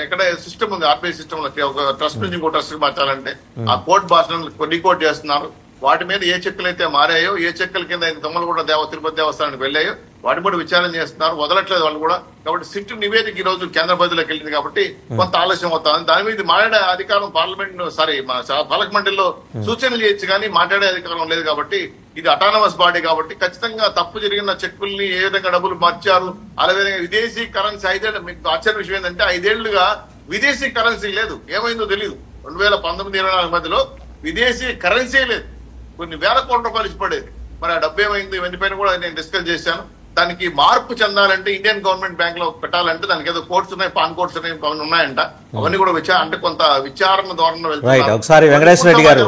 ఎక్కడ సిస్టమ్ ఉంది, ఆర్బీఐ సిస్టమ్ లో ఒక ట్రస్ట్ నుంచి ఇంకో ట్రస్ట్ మార్చాలంటే ఆ కోర్టు భాషను డీకోడ్ చేస్తున్నారు. వాటి మీద ఏ చెక్కులు అయితే మారాయో, ఏ చెక్కుల కింద తుమ్మలగూడ తిరుపతి దేవస్థానానికి వెళ్ళాయో వాటి కూడా విచారణ చేస్తున్నారు, వదలట్లేదు వాళ్ళు కూడా. కాబట్టి సిట్ నివేదిక ఈ రోజు కేంద్ర బదిలీలోకి వెళ్ళింది కాబట్టి కొంత ఆలస్యం అవుతుంది. దాని మీద మాట్లాడే అధికారం పార్లమెంట్ పాలక మండలిలో సూచనలు చేయొచ్చు కానీ మాట్లాడే అధికారం లేదు. కాబట్టి ఇది అటానమస్ బాడీ కాబట్టి ఖచ్చితంగా తప్పు జరిగిన చెక్కుల్ని ఏ విధంగా డబ్బులు మార్చారు, అదేవిధంగా విదేశీ కరెన్సీ 5 ఏళ్ళు. మీకు ఆశ్చర్య విషయం ఏంటంటే 5 ఏళ్లుగా విదేశీ కరెన్సీ లేదు. ఏమైందో తెలియదు. 2019-24 మధ్యలో విదేశీ కరెన్సీ లేదు. కొన్ని వేల కోట్ల రూపాయలు ఇచ్చి పడేది. మరి ఆ డబ్బు ఏమైంది ఇవన్నీ పైన కూడా నేను డిస్కస్ చేశాను. దానికి మార్పు చెందాలంటే ఇండియన్ గవర్నమెంట్ బ్యాంక్ లో పెట్టాలంటే దానికి ఏదో కోర్ట్స్ ఉన్నాయి, పాన్ కోర్ట్స్ ఉన్నాయంట. అవన్నీ కూడా అంటే కొంత విచారణ ధోరణి వెళ్తారు. ఒకసారి వెంకటేశ్వర రెడ్డి గారు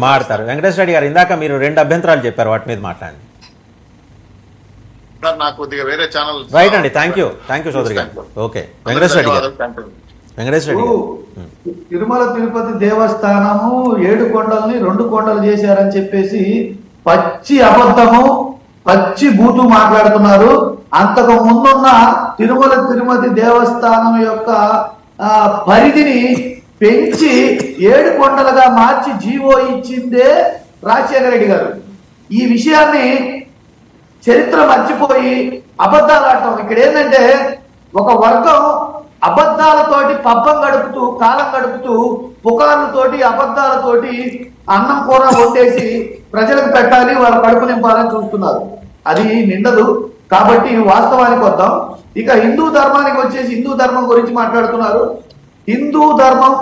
మాట్లాడతారు. వెంకటేశ్వర రెడ్డి గారు ఇందాక మీరు 2 అభ్యంతరాలు చెప్పారు, వాటి మీద మాట్లాడండి. నాకు కొద్దిగా వేరే ఛానల్ రైట్ అండి. థ్యాంక్ యూ చౌదరి గారు. ఓకే వెంకటేశ్వర రెడ్డి గారు. వెంకటేశ్వర రెడ్డి గారు, తిరుమల తిరుపతి దేవస్థానము 7 కొండల్ని 2 కొండలు చేశారని చెప్పేసి పచ్చి అబద్ధము, పచ్చి బూతు మాట్లాడుతున్నారు. అంతకు ముందున్న తిరుమతి దేవస్థానం యొక్క పరిధిని పెంచి 7 కొండలుగా మార్చి జీవో ఇచ్చిందే రాజశేఖర రెడ్డి గారు. ఈ విషయాన్ని చరిత్ర మర్చిపోయి అబద్ధాలు ఆడటం. ఇక్కడ ఏంటంటే ఒక వర్గం అబద్ధాలతోటి పబ్బం గడుపుతూ కాలం గడుపుతూ పుకార్లతోటి అబద్ధాలతోటి అన్నం కూర వండేసి ప్రజలకు పెట్టాలి, వాళ్ళ కడుపు నింపాలని చూస్తున్నారు. అది నిండదు. కాబట్టి వాస్తవానికి వద్దాం. ఇక హిందూ ధర్మానికి వచ్చేసి హిందూ ధర్మం గురించి మాట్లాడుతున్నారు. హిందూ ధర్మం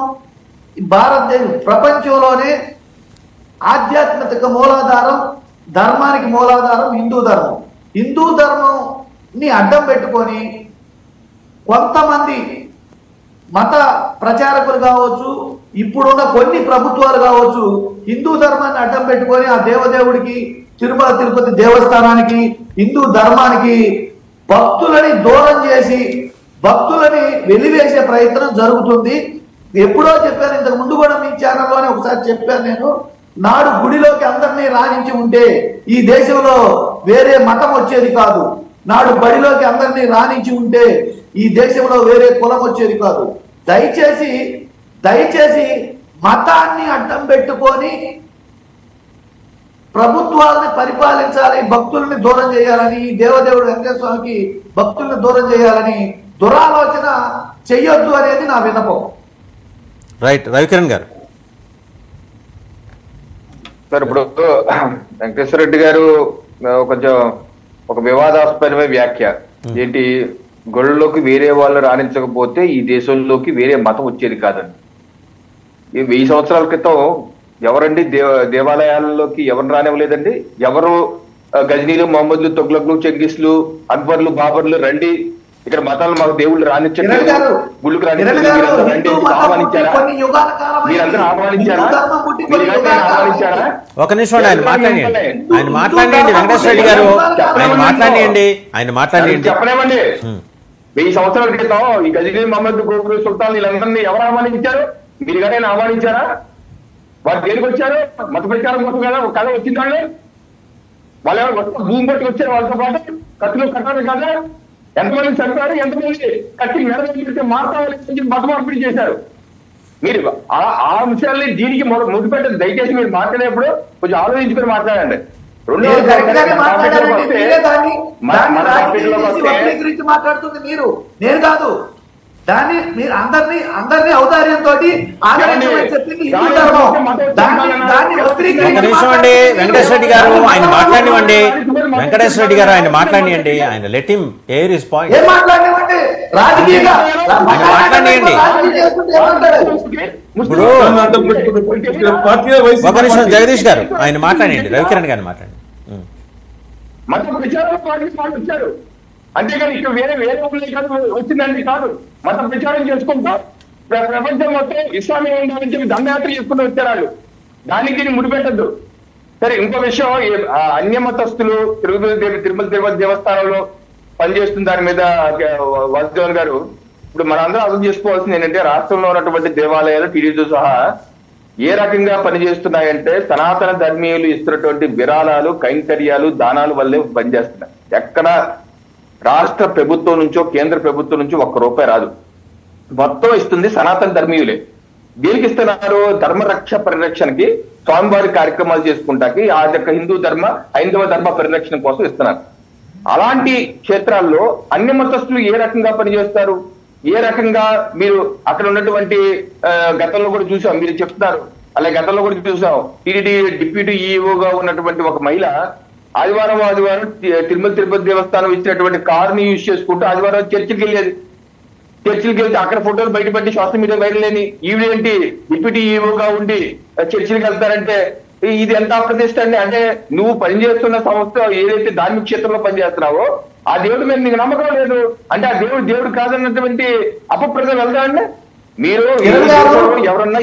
భారతదేశం ప్రపంచంలోనే ఆధ్యాత్మిక మూలాధారం, ధర్మానికి మూలాధారం హిందూ ధర్మం. హిందూ ధర్మంని అడ్డం పెట్టుకొని కొంతమంది మత ప్రచారకులు కావచ్చు, ఇప్పుడున్న కొన్ని ప్రభుత్వాలు కావచ్చు, హిందూ ధర్మాన్ని అడ్డం పెట్టుకొని ఆ దేవదేవుడికి, తిరుమల తిరుపతి దేవస్థానానికి, హిందూ ధర్మానికి భక్తులని దూరం చేసి భక్తులని వెలివేసే ప్రయత్నం జరుగుతుంది. ఎప్పుడో చెప్పాను, ఇంతకు ముందు కూడా మీ ఛానల్లోనే ఒకసారి చెప్పాను నేను. నాడు గుడిలోకి అందరినీ రాణించి ఉంటే ఈ దేశంలో వేరే మతం వచ్చేది కాదు. నాడు బడిలోకి అందరినీ రాణించి ఉంటే ఈ దేశంలో వేరే కులం వచ్చేది కాదు. దయచేసి మతాన్ని అడ్డం పెట్టుకొని ప్రభుత్వాలని పరిపాలించాలి, భక్తుల్ని దూరం చేయాలని, దేవదేవుడు వెంకటేశ్వర స్వామికి భక్తుల్ని దూరం చేయాలని దురాలోచన చెయ్యొద్దు అనేది నా విన్నపం. రైట్. రవికిరణ్ గారు. సార్, ఇప్పుడు వెంకటేశ్వర రెడ్డి గారు కొంచెం ఒక వివాదాస్పదమైన వ్యాఖ్య ఏంటి, గొడవలోకి వేరే వాళ్ళు రాణించకపోతే ఈ దేశంలోకి వేరే మతం వచ్చేది కాదండి. 1000 సంవత్సరాల క్రితం ఎవరండి దేవాలయాల్లోకి ఎవరు రానివ్వలేదండి? ఎవరు గజనీలు, మొహమ్మద్లు, తొగ్లక్లు, చెంగిస్లు, అక్బర్లు, బాబర్లు రండి ఇక్కడ మతాలు మాకు దేవుళ్ళు రానిచ్చట్లేదు, గుళ్ళకి రానిచ్చారా? మీరందరూ ఆహ్వానించారా? ఒక నిమిషం ఆయన మాట్లాడండి వెంకటేశ్వర రెడ్డి గారు, ఆయన మాట్లాడండి. చెప్పలేమండి. 1000 సంవత్సరాల క్రితం ఈ గజనీ, మహమ్మద్, గోకులు, సుల్తాన్ వీళ్ళందరినీ ఎవరు ఆహ్వానించారు? మీరు కానీ ఆహ్వానించారా? వాళ్ళు దేనికి వచ్చారు? మత ప్రచారం కోసం కదా కథ వచ్చిందండి. వాళ్ళు ఎవరు భూమి పట్టుకు వచ్చారు, వాళ్ళతో పాటు కత్తులు కట్టారు కదా. ఎంతమంది చంపారు, ఎంతమంది కత్తి మెడబెట్టి మార్తాలు మత మార్పిడి చేశారు. మీరు ఆ అంశాలని దీనికి ముడిపెట్టారు. దయచేసి మీరు మాట్లాడేప్పుడు కొంచెం ఆలోచించుకొని మాట్లాడండి. మాట్లాడుతుంది మీరు, నేను కాదు. దాన్ని మీరు అందరినీ ఔదార్యంతో ఆదరించమని చెప్పింది హిందూ ధర్మం. దాన్ని ఒక నిమిషం అండి వెంకటేశ్వర రెడ్డి గారు, ఆయన మాట్లాడివ్వండి. వెంకటేశ్వర రెడ్డి గారు ఆయన మాట్లాడియండి. ఆయన let him air his point. ఏం మాట్లాడివ్వండి, రాజకీయంగా మాట్లాడియండి. ఇప్పుడు ఒక నిమిషం జగదీష్ గారు ఆయన మాట్లాడండి, రవికిరణ్ గారిని మాట్లాడండి. మత ప్రచారంలో పాటిస్తారు వచ్చారు, అంతేగాని ఇక్కడ వేరే కాదు వచ్చిందండి కాదు. మత ప్రచారం చేసుకుంటూ ప్రపంచం మొత్తం ఇస్లామీ ఉండాలని చెప్పి దండయాత్ర చేసుకుంటూ వచ్చారు. దానికి ముడిపెట్టద్దు. సరే, ఇంకో విషయం, అన్య మతస్థులు తిరుమల దేవస్థానంలో పనిచేస్తున్న దాని మీద వాసుదేవన్ గారు, ఇప్పుడు మనందరం అర్థం చేసుకోవాల్సింది ఏంటంటే రాష్ట్రంలో ఉన్నటువంటి దేవాలయాలు టీడీతో సహా ఏ రకంగా పనిచేస్తున్నాయంటే సనాతన ధర్మీయులు ఇస్తున్నటువంటి విరాళాలు, కైంకర్యాలు, దానాలు వల్లే పనిచేస్తున్నాయి. ఎక్కడ రాష్ట్ర ప్రభుత్వం నుంచో కేంద్ర ప్రభుత్వం నుంచో ₹1 రాదు. మొత్తం ఇస్తుంది సనాతన ధర్మీయులే. దేనికి ఇస్తున్నారు? ధర్మరక్ష పరిరక్షణకి, స్వామివారి కార్యక్రమాలు చేసుకుంటాకి, ఆ యొక్క హైందవ ధర్మ పరిరక్షణ కోసం ఇస్తున్నారు. అలాంటి క్షేత్రాల్లో అన్ని మతస్థులు ఏ రకంగా పనిచేస్తారు, ఏ రకంగా మీరు అక్కడ ఉన్నటువంటి గతంలో కూడా చూసాం, మీరు చెప్తున్నారు అలాగే గతంలో కూడా చూసాం. టీటీడీ డిప్యూటీ ఈఓగా ఉన్నటువంటి ఒక మహిళ ఆదివారం తిరుపతి దేవస్థానం ఇచ్చినటువంటి కారుని యూజ్ చేసుకుంటూ ఆదివారం చర్చికి వెళ్ళేది. చర్చికి వెళ్తే అక్కడ ఫోటోలు బయటపడి సోషల్ మీడియా వైరల్ అని, ఈవిడేంటి డిప్యూటీ ఈఓగా ఉండి చర్చికి వెళ్తారంటే ఇది ఎంత అప్రతిష్ట అండి. అంటే నువ్వు పనిచేస్తున్న సంస్థ ఏదైతే ధార్మిక క్షేత్రంలో పనిచేస్తున్నావో ఆ దేవుడి మీద నీకు నమ్మకం లేదు అంటే ఆ దేవుడు కాదన్నటువంటి అపప్రజ వెళ్తామండి. మీరు ఎవరన్నా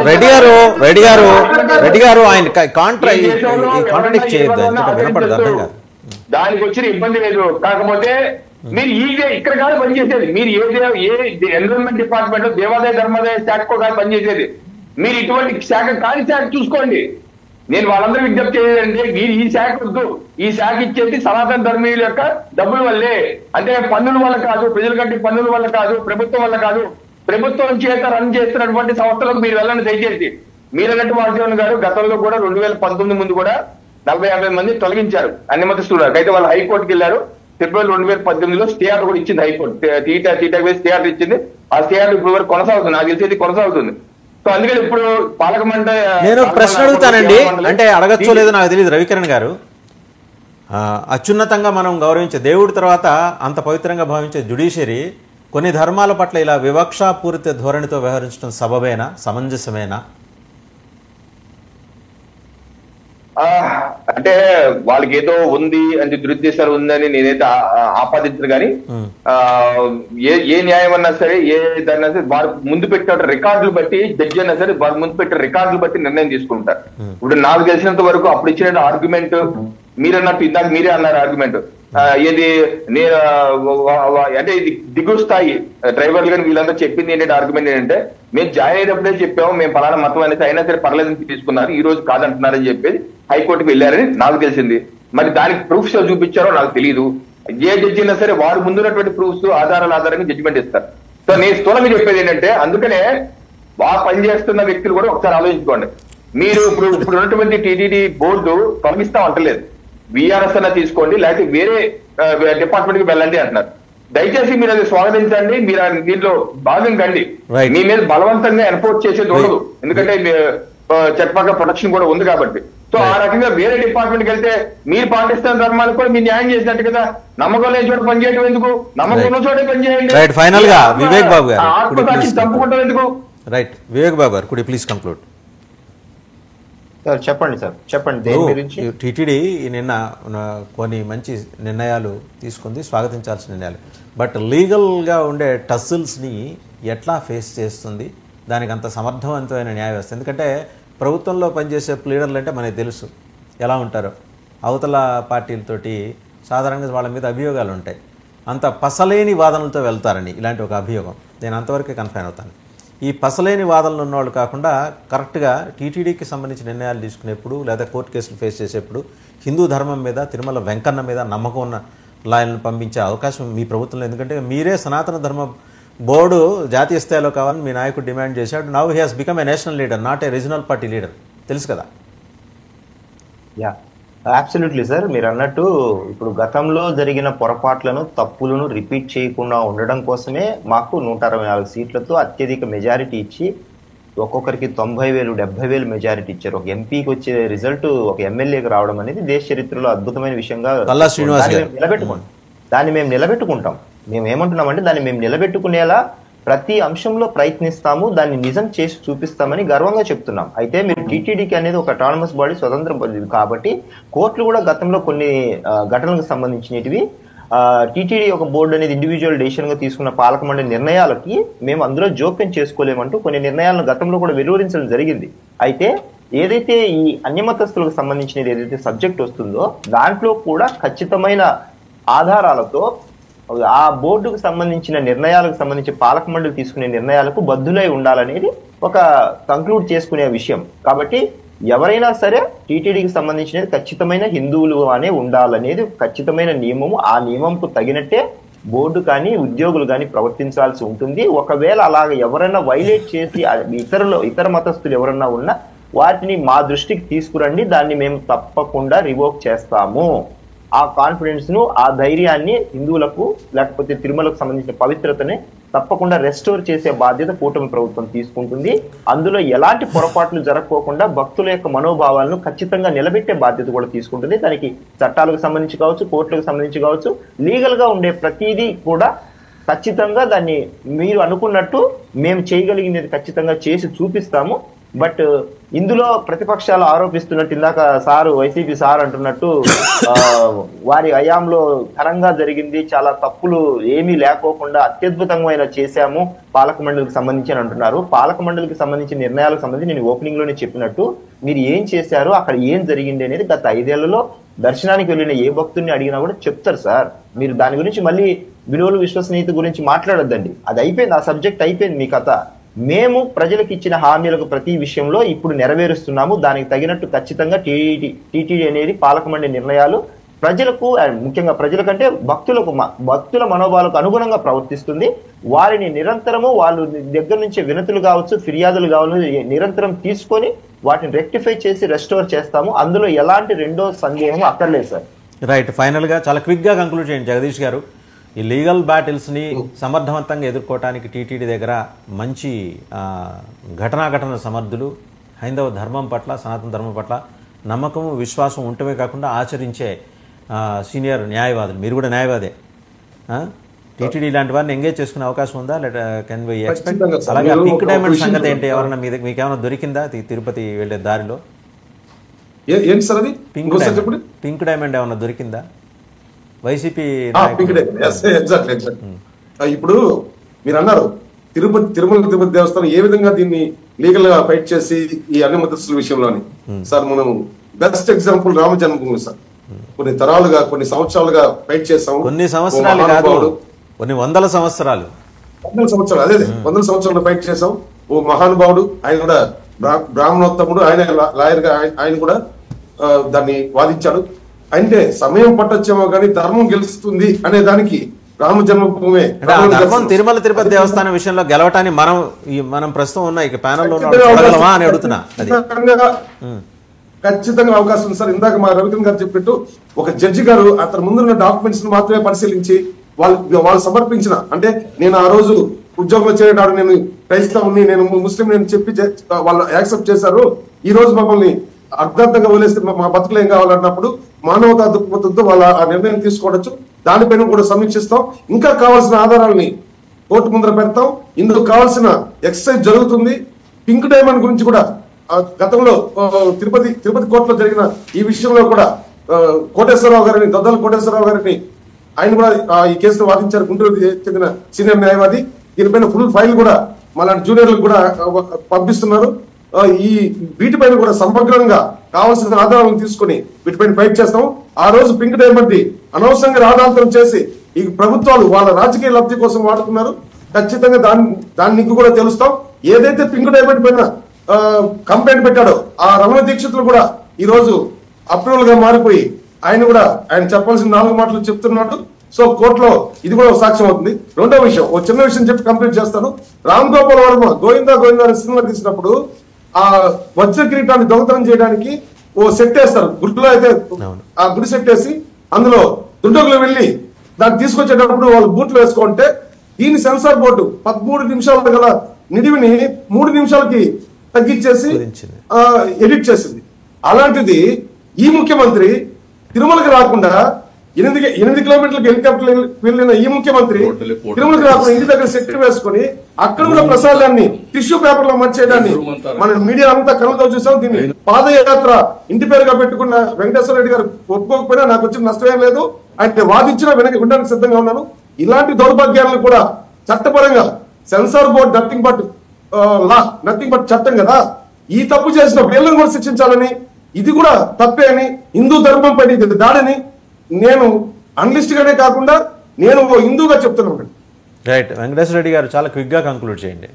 రెడ్డి గారు ఆయన కాంట్రాడిక్ట్ చేయొద్దు, వినపడదు, అర్థం కాదు. దానికి వచ్చిన ఇబ్బంది లేదు. కాకపోతే మీరు ఇక్కడ కాదు పనిచేసేది, మీరు ఏ ఎన్విరాన్మెంట్ డిపార్ట్మెంట్ దేవాదాయ ధర్మాదాయ శాఖకో కాదు పనిచేసేది. మీరు ఇటువంటి శాఖ కాని శాఖ చూసుకోండి. నేను వాళ్ళందరూ విజ్ఞప్తి చేయాలంటే మీరు ఈ శాఖ వద్దు, ఈ శాఖ ఇచ్చేది సనాతన ధర్మీయుల యొక్క డబ్బుల వల్లే, అంటే పన్నుల వల్ల కాదు, ప్రజల కంటే పన్నుల వల్ల కాదు, ప్రభుత్వం వల్ల కాదు. ప్రభుత్వం చేత రన్ చేస్తున్నటువంటి సంస్థలకు మీరు వెళ్ళండి దయచేసి. మీరన్నట్టు వాసుదేవన్ గారు గతంలో కూడా 2019 ముందు కూడా 40-50 మంది తొలగించారు అన్ని మతస్థులు. అయితే వాళ్ళు హైకోర్టుకి వెళ్ళారు. ఫిబ్రవరి 2018లో స్టే ఆర్డర్ కూడా ఇచ్చింది హైకోర్టు. తీటా స్టే ఆర్డర్ ఇచ్చింది. ఆ స్టే ఆర్డర్ ఇప్పుడు వరకు కొనసాగుతుంది, నాకు తెలిసేది కొనసాగుతుంది. సో అందుకని ఇప్పుడు పాలక మండలి, నేను ప్రశ్న అడుగుతానండి, అంటే అడగచ్చో లేదో నాకు తెలియదు. రవికిరణ్ గారు, అత్యున్నతంగా మనం గౌరవించే దేవుడి తర్వాత అంత పవిత్రంగా భావించే జ్యుడిషియరీ కొన్ని ధర్మాల పట్ల ఇలా వివక్షాపూరిత ధోరణితో వ్యవహరించడం సబబేనా, సమంజసమేనా? అంటే వాళ్ళకి ఏదో ఉంది అంటే దురుద్దేశాలు ఉందని నేనైతే ఆపాదించను కానీ ఏ న్యాయం అన్నా సరే ఏదన్నా సరే వారు ముందు పెట్టిన రికార్డులు బట్టి జడ్జి అన్నా సరే వారు ముందు పెట్టిన రికార్డులు బట్టి నిర్ణయం తీసుకుంటారు. ఇప్పుడు నాకు తెలిసినంత వరకు అప్పుడు ఇచ్చిన ఆర్గ్యుమెంట్ మీరన్నట్టు ఇందాక మీరే అన్నారు ఆర్గ్యుమెంట్ ఏది నేను అంటే ఇది దిగువ స్థాయి డ్రైవర్లు కానీ వీళ్ళంతా చెప్పింది ఏంటంటే ఆర్గ్యుమెంట్ ఏంటంటే మేము జాయిన్ అయినప్పుడే చెప్పాము మేము పలానా మతం అనేది అయినా సరే పర్లేదని తీసుకున్నారు, ఈ రోజు కాదంటున్నారని చెప్పేది హైకోర్టుకి వెళ్ళారని నాకు తెలిసింది. మరి దానికి ప్రూఫ్స్ చూపించారో నాకు తెలియదు. ఏ జడ్జి అయినా సరే వారు ముందున్నటువంటి ప్రూఫ్స్ ఆధారంగా జడ్జిమెంట్ ఇస్తారు. సో నేను స్థూలంగా చెప్పేది ఏంటంటే అందుకనే పనిచేస్తున్న వ్యక్తులు కూడా ఒకసారి ఆలోచించుకోండి. మీరు ఇప్పుడు ఉన్నటువంటి టీటీడీ బోర్డు తొలగిస్తాం అంటలేదు, విఆర్ఎస్ అన్న తీసుకోండి లేకపోతే వేరే డిపార్ట్మెంట్ కి వెళ్ళండి అంటున్నారు. దయచేసి మీరు అది స్వాగతించండి, మీరు దీంట్లో భాగం కండి. మీ మీద బలవంతంగా ఎన్ఫోర్స్ చేసేది ఉండదు, ఎందుకంటే చట్టపరంగా ప్రొటెక్షన్ కూడా ఉంది కాబట్టి. సో ఆ రకంగా వేరే డిపార్ట్మెంట్ కి వెళ్తే మీరు పాకిస్తాన్ ధర్మాలకు కూడా మీరు న్యాయం చేసినట్టు కదా. నమ్మకం లేని చోట పనిచేయడం ఎందుకు, నమ్మకం ఉన్న చోటే పనిచేయండి. ఆత్మసాక్షి చంపుకుంటాం ఎందుకు? రైట్, వివేక్ బాబు గారు could you please conclude. Sir చెప్పండి సార్, చెప్పండి. దేని గురించి? టీటీడీ నిన్న కొన్ని మంచి నిర్ణయాలు తీసుకుంది, స్వాగతించాల్సిన నిర్ణయాలు. బట్ లీగల్గా ఉండే టస్సిల్స్ని ఎట్లా ఫేస్ చేస్తుంది, దానికి అంత సమర్థవంతమైన న్యాయ వ్యవస్థ? ఎందుకంటే ప్రభుత్వంలో పనిచేసే లీడర్లు అంటే మనకి తెలుసు ఎలా ఉంటారో, అవతల పార్టీలతోటి సాధారణంగా వాళ్ళ మీద అభియోగాలు ఉంటాయి. అంత పసలేని వాదనలతో వెళ్తారని ఇలాంటి ఒక అభియోగం, నేను అంతవరకే కన్ఫైన్ అవుతాను. ఈ పసలేని వాదనలు ఉన్నవాళ్ళు కాకుండా కరెక్ట్గా టీటీడీకి సంబంధించిన నిర్ణయాలు తీసుకునేప్పుడు లేదా కోర్టు కేసులు ఫేస్ చేసేప్పుడు హిందూ ధర్మం మీద, తిరుమల వెంకన్న మీద నమ్మకం ఉన్న లాయర్లను పంపించే అవకాశం మీ ప్రభుత్వంలో, ఎందుకంటే మీరే సనాతన ధర్మ బోర్డు జాతీయ స్థాయిలో కావాలని మీ నాయకుడు డిమాండ్ చేశాడు. Now he has become a national leader, not a regional party leader. తెలుసు కదా? Yeah, absolutely sir. మీరు అన్నట్టు ఇప్పుడు గతంలో జరిగిన పొరపాట్లను, తప్పులను రిపీట్ చేయకుండా ఉండడం కోసమే మాకు 164 సీట్లతో అత్యధిక మెజారిటీ ఇచ్చి ఒక్కొక్కరికి 90,000, 70,000 మెజారిటీ ఇచ్చారు. ఒక ఎంపీకి వచ్చే రిజల్ట్ ఒక ఎమ్మెల్యేకి రావడం అనేది దేశ చరిత్రలో అద్భుతమైన విషయంగా దాన్ని మేము నిలబెట్టుకుంటాం. మేము ఏమంటున్నామంటే దాన్ని మేము నిలబెట్టుకునేలా ప్రతి అంశంలో ప్రయత్నిస్తాము, దాన్ని నిజం చేసి చూపిస్తామని గర్వంగా చెప్తున్నాం. అయితే మీరు టీటీడీకి అనేది ఒక అటానమస్ బాడీ, స్వతంత్ర బాడీ కాబట్టి కోర్టులు కూడా గతంలో కొన్ని ఘటనలకు సంబంధించినవి టీటీడీ ఒక బోర్డు అనేది ఇండివిజువల్ డెసిషన్ గా తీసుకున్న పాలక మండలి నిర్ణయాలకి మేము అందులో జోక్యం చేసుకోలేమంటూ కొన్ని నిర్ణయాలను గతంలో కూడా వెలువరించడం జరిగింది. అయితే ఏదైతే ఈ అన్యమతస్తులకు సంబంధించినది ఏదైతే సబ్జెక్ట్ వస్తుందో దాంట్లో కూడా ఖచ్చితమైన ఆధారాలతో ఆ బోర్డుకు సంబంధించిన నిర్ణయాలకు సంబంధించి పాలక మండలి తీసుకునే నిర్ణయాలకు బద్దులై ఉండాలనేది ఒక కంక్లూడ్ చేసుకునే విషయం. కాబట్టి ఎవరైనా సరే టీటీడీకి సంబంధించినది ఖచ్చితమైన హిందువులు అనే ఉండాలనేది ఖచ్చితమైన నియమము. ఆ నియమంకు తగినట్టే బోర్డు కానీ ఉద్యోగులు కానీ ప్రవర్తించాల్సి ఉంటుంది. ఒకవేళ అలాగ ఎవరైనా వైలేట్ చేసి ఇతర మతస్థులు ఎవరన్నా ఉన్నా వాటిని మా దృష్టికి తీసుకురండి, దాన్ని మేము తప్పకుండా రివోక్ చేస్తాము. ఆ కాన్ఫిడెన్స్ ను, ఆ ధైర్యాన్ని హిందువులకు లేకపోతే తిరుమలకు సంబంధించిన పవిత్రతని తప్పకుండా రెస్టోర్ చేసే బాధ్యత కూటమి ప్రభుత్వం తీసుకుంటుంది. అందులో ఎలాంటి పొరపాట్లు జరగకోకుండా భక్తుల యొక్క మనోభావాలను ఖచ్చితంగా నిలబెట్టే బాధ్యత కూడా తీసుకుంటుంది. దానికి చట్టాలకు సంబంధించి కావచ్చు, కోర్టులకు సంబంధించి కావచ్చు, లీగల్ గా ఉండే ప్రతిదీ కూడా ఖచ్చితంగా దాన్ని మీరు అనుకున్నట్టు మేము చేయగలిగినది ఖచ్చితంగా చేసి చూపిస్తాము. బట్ ఇందులో ప్రతిపక్షాలు ఆరోపిస్తున్నట్టు ఇందాక సారు వైసీపీ సార్ అంటున్నట్టు వారి హయాంలో ఘనంగా జరిగింది, చాలా తప్పులు ఏమీ లేకోకుండా అత్యద్భుతంగా చేశాము పాలక మండలికి సంబంధించి అని అంటున్నారు. పాలక మండలికి సంబంధించిన నిర్ణయాలకు సంబంధించి నేను ఓపెనింగ్ లోనే చెప్పినట్టు మీరు ఏం చేశారు, అక్కడ ఏం జరిగింది అనేది గత 5 ఏళ్లలో దర్శనానికి వెళ్ళిన ఏ భక్తుడిని అడిగినా కూడా చెప్తారు సార్. మీరు దాని గురించి మళ్ళీ విలువలు విశ్వసనీయత గురించి మాట్లాడొద్దండి. అది అయిపోయింది, ఆ సబ్జెక్ట్ అయిపోయింది మీ కథ. మేము ప్రజలకు ఇచ్చిన హామీలకు ప్రతి విషయంలో ఇప్పుడు నెరవేరుస్తున్నాము. దానికి తగినట్టు ఖచ్చితంగా టీటీడీ అనేది పాలక మండలి నిర్ణయాలు ప్రజలకు, ముఖ్యంగా ప్రజలకంటే భక్తుల మనోభావాలకు అనుగుణంగా ప్రవర్తిస్తుంది. వారిని నిరంతరము వాళ్ళ దగ్గర నుంచి వినతులు కావచ్చు, ఫిర్యాదులు కావచ్చు, నిరంతరం తీసుకొని వాటిని రెక్టిఫై చేసి రెస్టోర్ చేస్తాము. అందులో ఎలాంటి రెండో సందేహం అక్కర్లేదు సార్. రైట్, ఫైనల్ గా చాలా క్విక్ గా కంక్లూడ్ చేయండి జగదీష్ గారు. ఈ లీగల్ బ్యాటిల్స్ని సమర్థవంతంగా ఎదుర్కోవటానికి టీటీడీ దగ్గర మంచి ఘటన సమర్థులు, హైందవ ధర్మం పట్ల, సనాతన ధర్మం పట్ల నమ్మకము, విశ్వాసం ఉండటమే కాకుండా ఆచరించే సీనియర్ న్యాయవాదులు, మీరు కూడా న్యాయవాదే, టీటీడీ లాంటి వారిని ఎంగేజ్ చేసుకునే అవకాశం ఉందా? Can we expect? అలాగే పింక్ డైమండ్ సంగతి ఏంటి? ఎవరైనా మీకు ఏమైనా దొరికిందా తిరుపతి వెళ్లే దారిలో? పింక్ డైమండ్ ఏమైనా దొరికిందా? వైసీపీ ఇప్పుడు మీరు అన్నారు తిరుమల తిరుపతి దేవస్థానం ఏ విధంగా దీన్ని లీగల్ గా ఫైట్ చేసి ఈ అన్ని మతస్థుల విషయంలోని సార్ మనం బెస్ట్ ఎగ్జాంపుల్ రామ జన్మభూమి సార్. కొన్ని తరాలుగా, కొన్ని సంవత్సరాలుగా ఫైట్ చేసాము. కొన్ని సంవత్సరాలు కాదు, కొన్ని వందల సంవత్సరాలు అదే 100 సంవత్సరాలు ఫైట్ చేసాం. ఓ మహానుభావుడు, ఆయన కూడా బ్రాహ్మణోత్తముడు, ఆయన లాయర్ గా ఆయన కూడా దాన్ని వాదించాడు. అంటే సమయం పట్టొచ్చేమో కానీ ధర్మం గెలుస్తుంది అనే దానికి రామ జన్మభూమి ధర్మం తిరుమల తిరుపతి దేవస్థానం విషయంలో గెలవటాన్ని మనం ప్రస్తుతం ఉన్న ఇక ప్యానెల్లో అని అడుగుతున్నా. ఖచ్చితంగా అవకాశం ఉంది సార్. ఇందాక మా రవికిరణ్ గారు చెప్పినట్టు ఒక జడ్జి గారు అతని ముందున్న డాక్యుమెంట్స్ మాత్రమే పరిశీలించి వాళ్ళు సమర్పించిన, అంటే నేను ఆ రోజు ఉద్యోగంలో చేరేటాడు, నేను క్రైస్తవుని, నేను ముస్లిం నేను చెప్పి వాళ్ళు యాక్సెప్ట్ చేశారు. ఈ రోజు మమ్మల్ని అర్థార్థంగా వదిలేస్తే మా బతుకులు ఏం కావాలన్నప్పుడు మానవతా దృక్పథంతో వాళ్ళ ఆ నిర్ణయం తీసుకోవచ్చు. దానిపైన కూడా సమీక్షిస్తాం. ఇంకా కావాల్సిన ఆధారాలని కోర్టు ముందర పెడతాం. ఇందుకు కావాల్సిన ఎక్సర్సైజ్ జరుగుతుంది. పింక్ డైమండ్ గురించి కూడా గతంలో తిరుపతి కోర్టులో జరిగిన ఈ విషయంలో కూడా కోటేశ్వరరావు గారిని, దొద్దల కోటేశ్వరరావు గారిని ఆయన కూడా ఈ కేసులో వాదించారు. గుంటూరు చెందిన సీనియర్ న్యాయవాది. దీనిపైన ఫుల్ ఫైల్ కూడా మళ్ళీ జూనియర్లకు కూడా పంపిస్తున్నారు. ఈ వీటిపైన కూడా సమగ్రంగా కావాల్సిన ఆధారాలను తీసుకుని వీటిపైన ఫైట్ చేస్తాం. ఆ రోజు పింక్ డైమండ్ అనవసరంగా రాడాంతరం చేసి ఈ ప్రభుత్వాలు వాళ్ళ రాజకీయ లబ్ధి కోసం వాడుతున్నారు. ఖచ్చితంగా దాన్ని కూడా తెలుస్తాం. ఏదైతే పింక్ డైమండ్ పైన కంప్లైంట్ పెట్టాడో ఆ రమణ దీక్షితులు కూడా ఈ రోజు అప్రూవల్ గా మారిపోయి ఆయన చెప్పాల్సిన 4 మాటలు చెప్తున్నాడు. సో కోర్టులో ఇది కూడా ఒక సాక్ష్యం అవుతుంది. రెండో విషయం, ఒక చిన్న విషయం చెప్పి కంప్లీట్ చేస్తాను. రామ్ గోపాల్ వర్మ గోవిందా గోవిందా అనే సినిమా తీసినప్పుడు ఆ వజ్ర కిరీటాన్ని దొంగతనం చేయడానికి ఓ సెట్ వేస్తారు గుడిలో, అయితే ఆ గుడి సెట్ వేసి అందులో దుండగులు వెళ్ళి దాన్ని తీసుకొచ్చేటప్పుడు వాళ్ళు బూట్లు వేసుకుంటే దీని సెన్సార్ బోర్డు 13 నిమిషాలు గల నిడివిని 3 నిమిషాలకి తగ్గించేసి ఎడిట్ చేసింది. అలాంటిది ఈ ముఖ్యమంత్రి తిరుమలకి రాకుండా 8 కిలోమీటర్లకు హెలికాప్టర్ వెళ్ళిన ఈ ముఖ్యమంత్రి తిరుమలకి రాకుండా ఇంటి దగ్గర సెట్ వేసుకుని అక్కడ ఉన్న ప్రసాదాన్ని టిష్యూ పేపర్ లో మర్చేయడాన్ని మన మీడియా అంతా కళ్ళతో చూసాం. దీన్ని పాదయాత్ర ఇంటి పేరుగా పెట్టుకున్న వెంకటేశ్వర రెడ్డి గారు ఒప్పుకోకపోయినా నాకు వచ్చిన నష్టమేం లేదు. ఆయన వాదించినా వినడానికి సిద్ధంగా ఉన్నాను. ఇలాంటి దౌర్భాగ్యాలను కూడా చట్టపరంగా censor board nothing but law, nothing but చట్టం కదా. ఈ తప్పు చేసిన వీళ్ళని కూడా శిక్షించాలని, ఇది కూడా తప్పే అని, హిందూ ధర్మం పైన ఇది దాడిని నేను అనలిస్ట్ గానే కాకుండా నేను హిందూగా చెప్తున్నాను. రైట్, వెంకటేశ్వర రెడ్డి గారు చాలా క్విక్ గా కంక్లూడ్ చేయండి,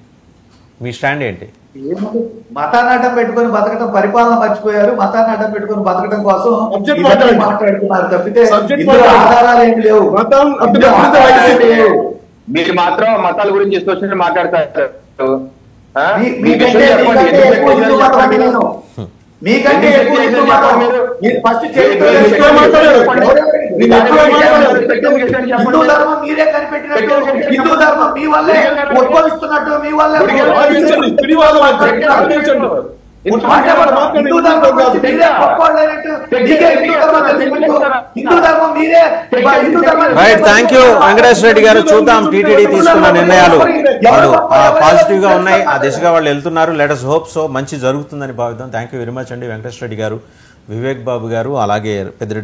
మీ స్టాండ్ ఏంటి? మతాన్ని అడ్డం పెట్టుకుని బతకడం, పరిపాలన మర్చిపోయారు. మతాన్ని అడ్డం పెట్టుకుని బతకడం కోసం మాట్లాడుతున్నారు తప్పితే ఇందులో ఆధారాలు ఏమి లేవు. మీరు మాత్రం మతాల గురించి ఇష్టం మాట్లాడతారు. మీకంటే ఎక్కువ హిందూ మతం మీరు ఫస్ట్ హిందూ ధర్మం మీరే కనిపెట్టినట్టు, హిందూ ధర్మం మీ వల్లే ఉద్భవిస్తున్నట్టు, మీ వల్లే హిందూ ధర్మం మీరే గొప్పవాళ్ళైనట్టు, హిందూ ధర్మం మీరే హిందూ ధర్మం. Right, thank you Venkateswara Reddy గారు. చూద్దాం టీటీడీ తీసుకున్న నిర్ణయాలు వాళ్ళు పాజిటివ్ గా ఉన్నాయి, ఆ దిశగా వాళ్ళు వెళ్తున్నారు. లెట్ us hope so, మంచి జరుగుతుందని భావిద్దాం. థ్యాంక్ యూ వెరీ మచ్ అండి వెంకటేశ్వర రెడ్డి గారు, వివేక్ బాబు గారు, అలాగే పెద్దిరెడ్డి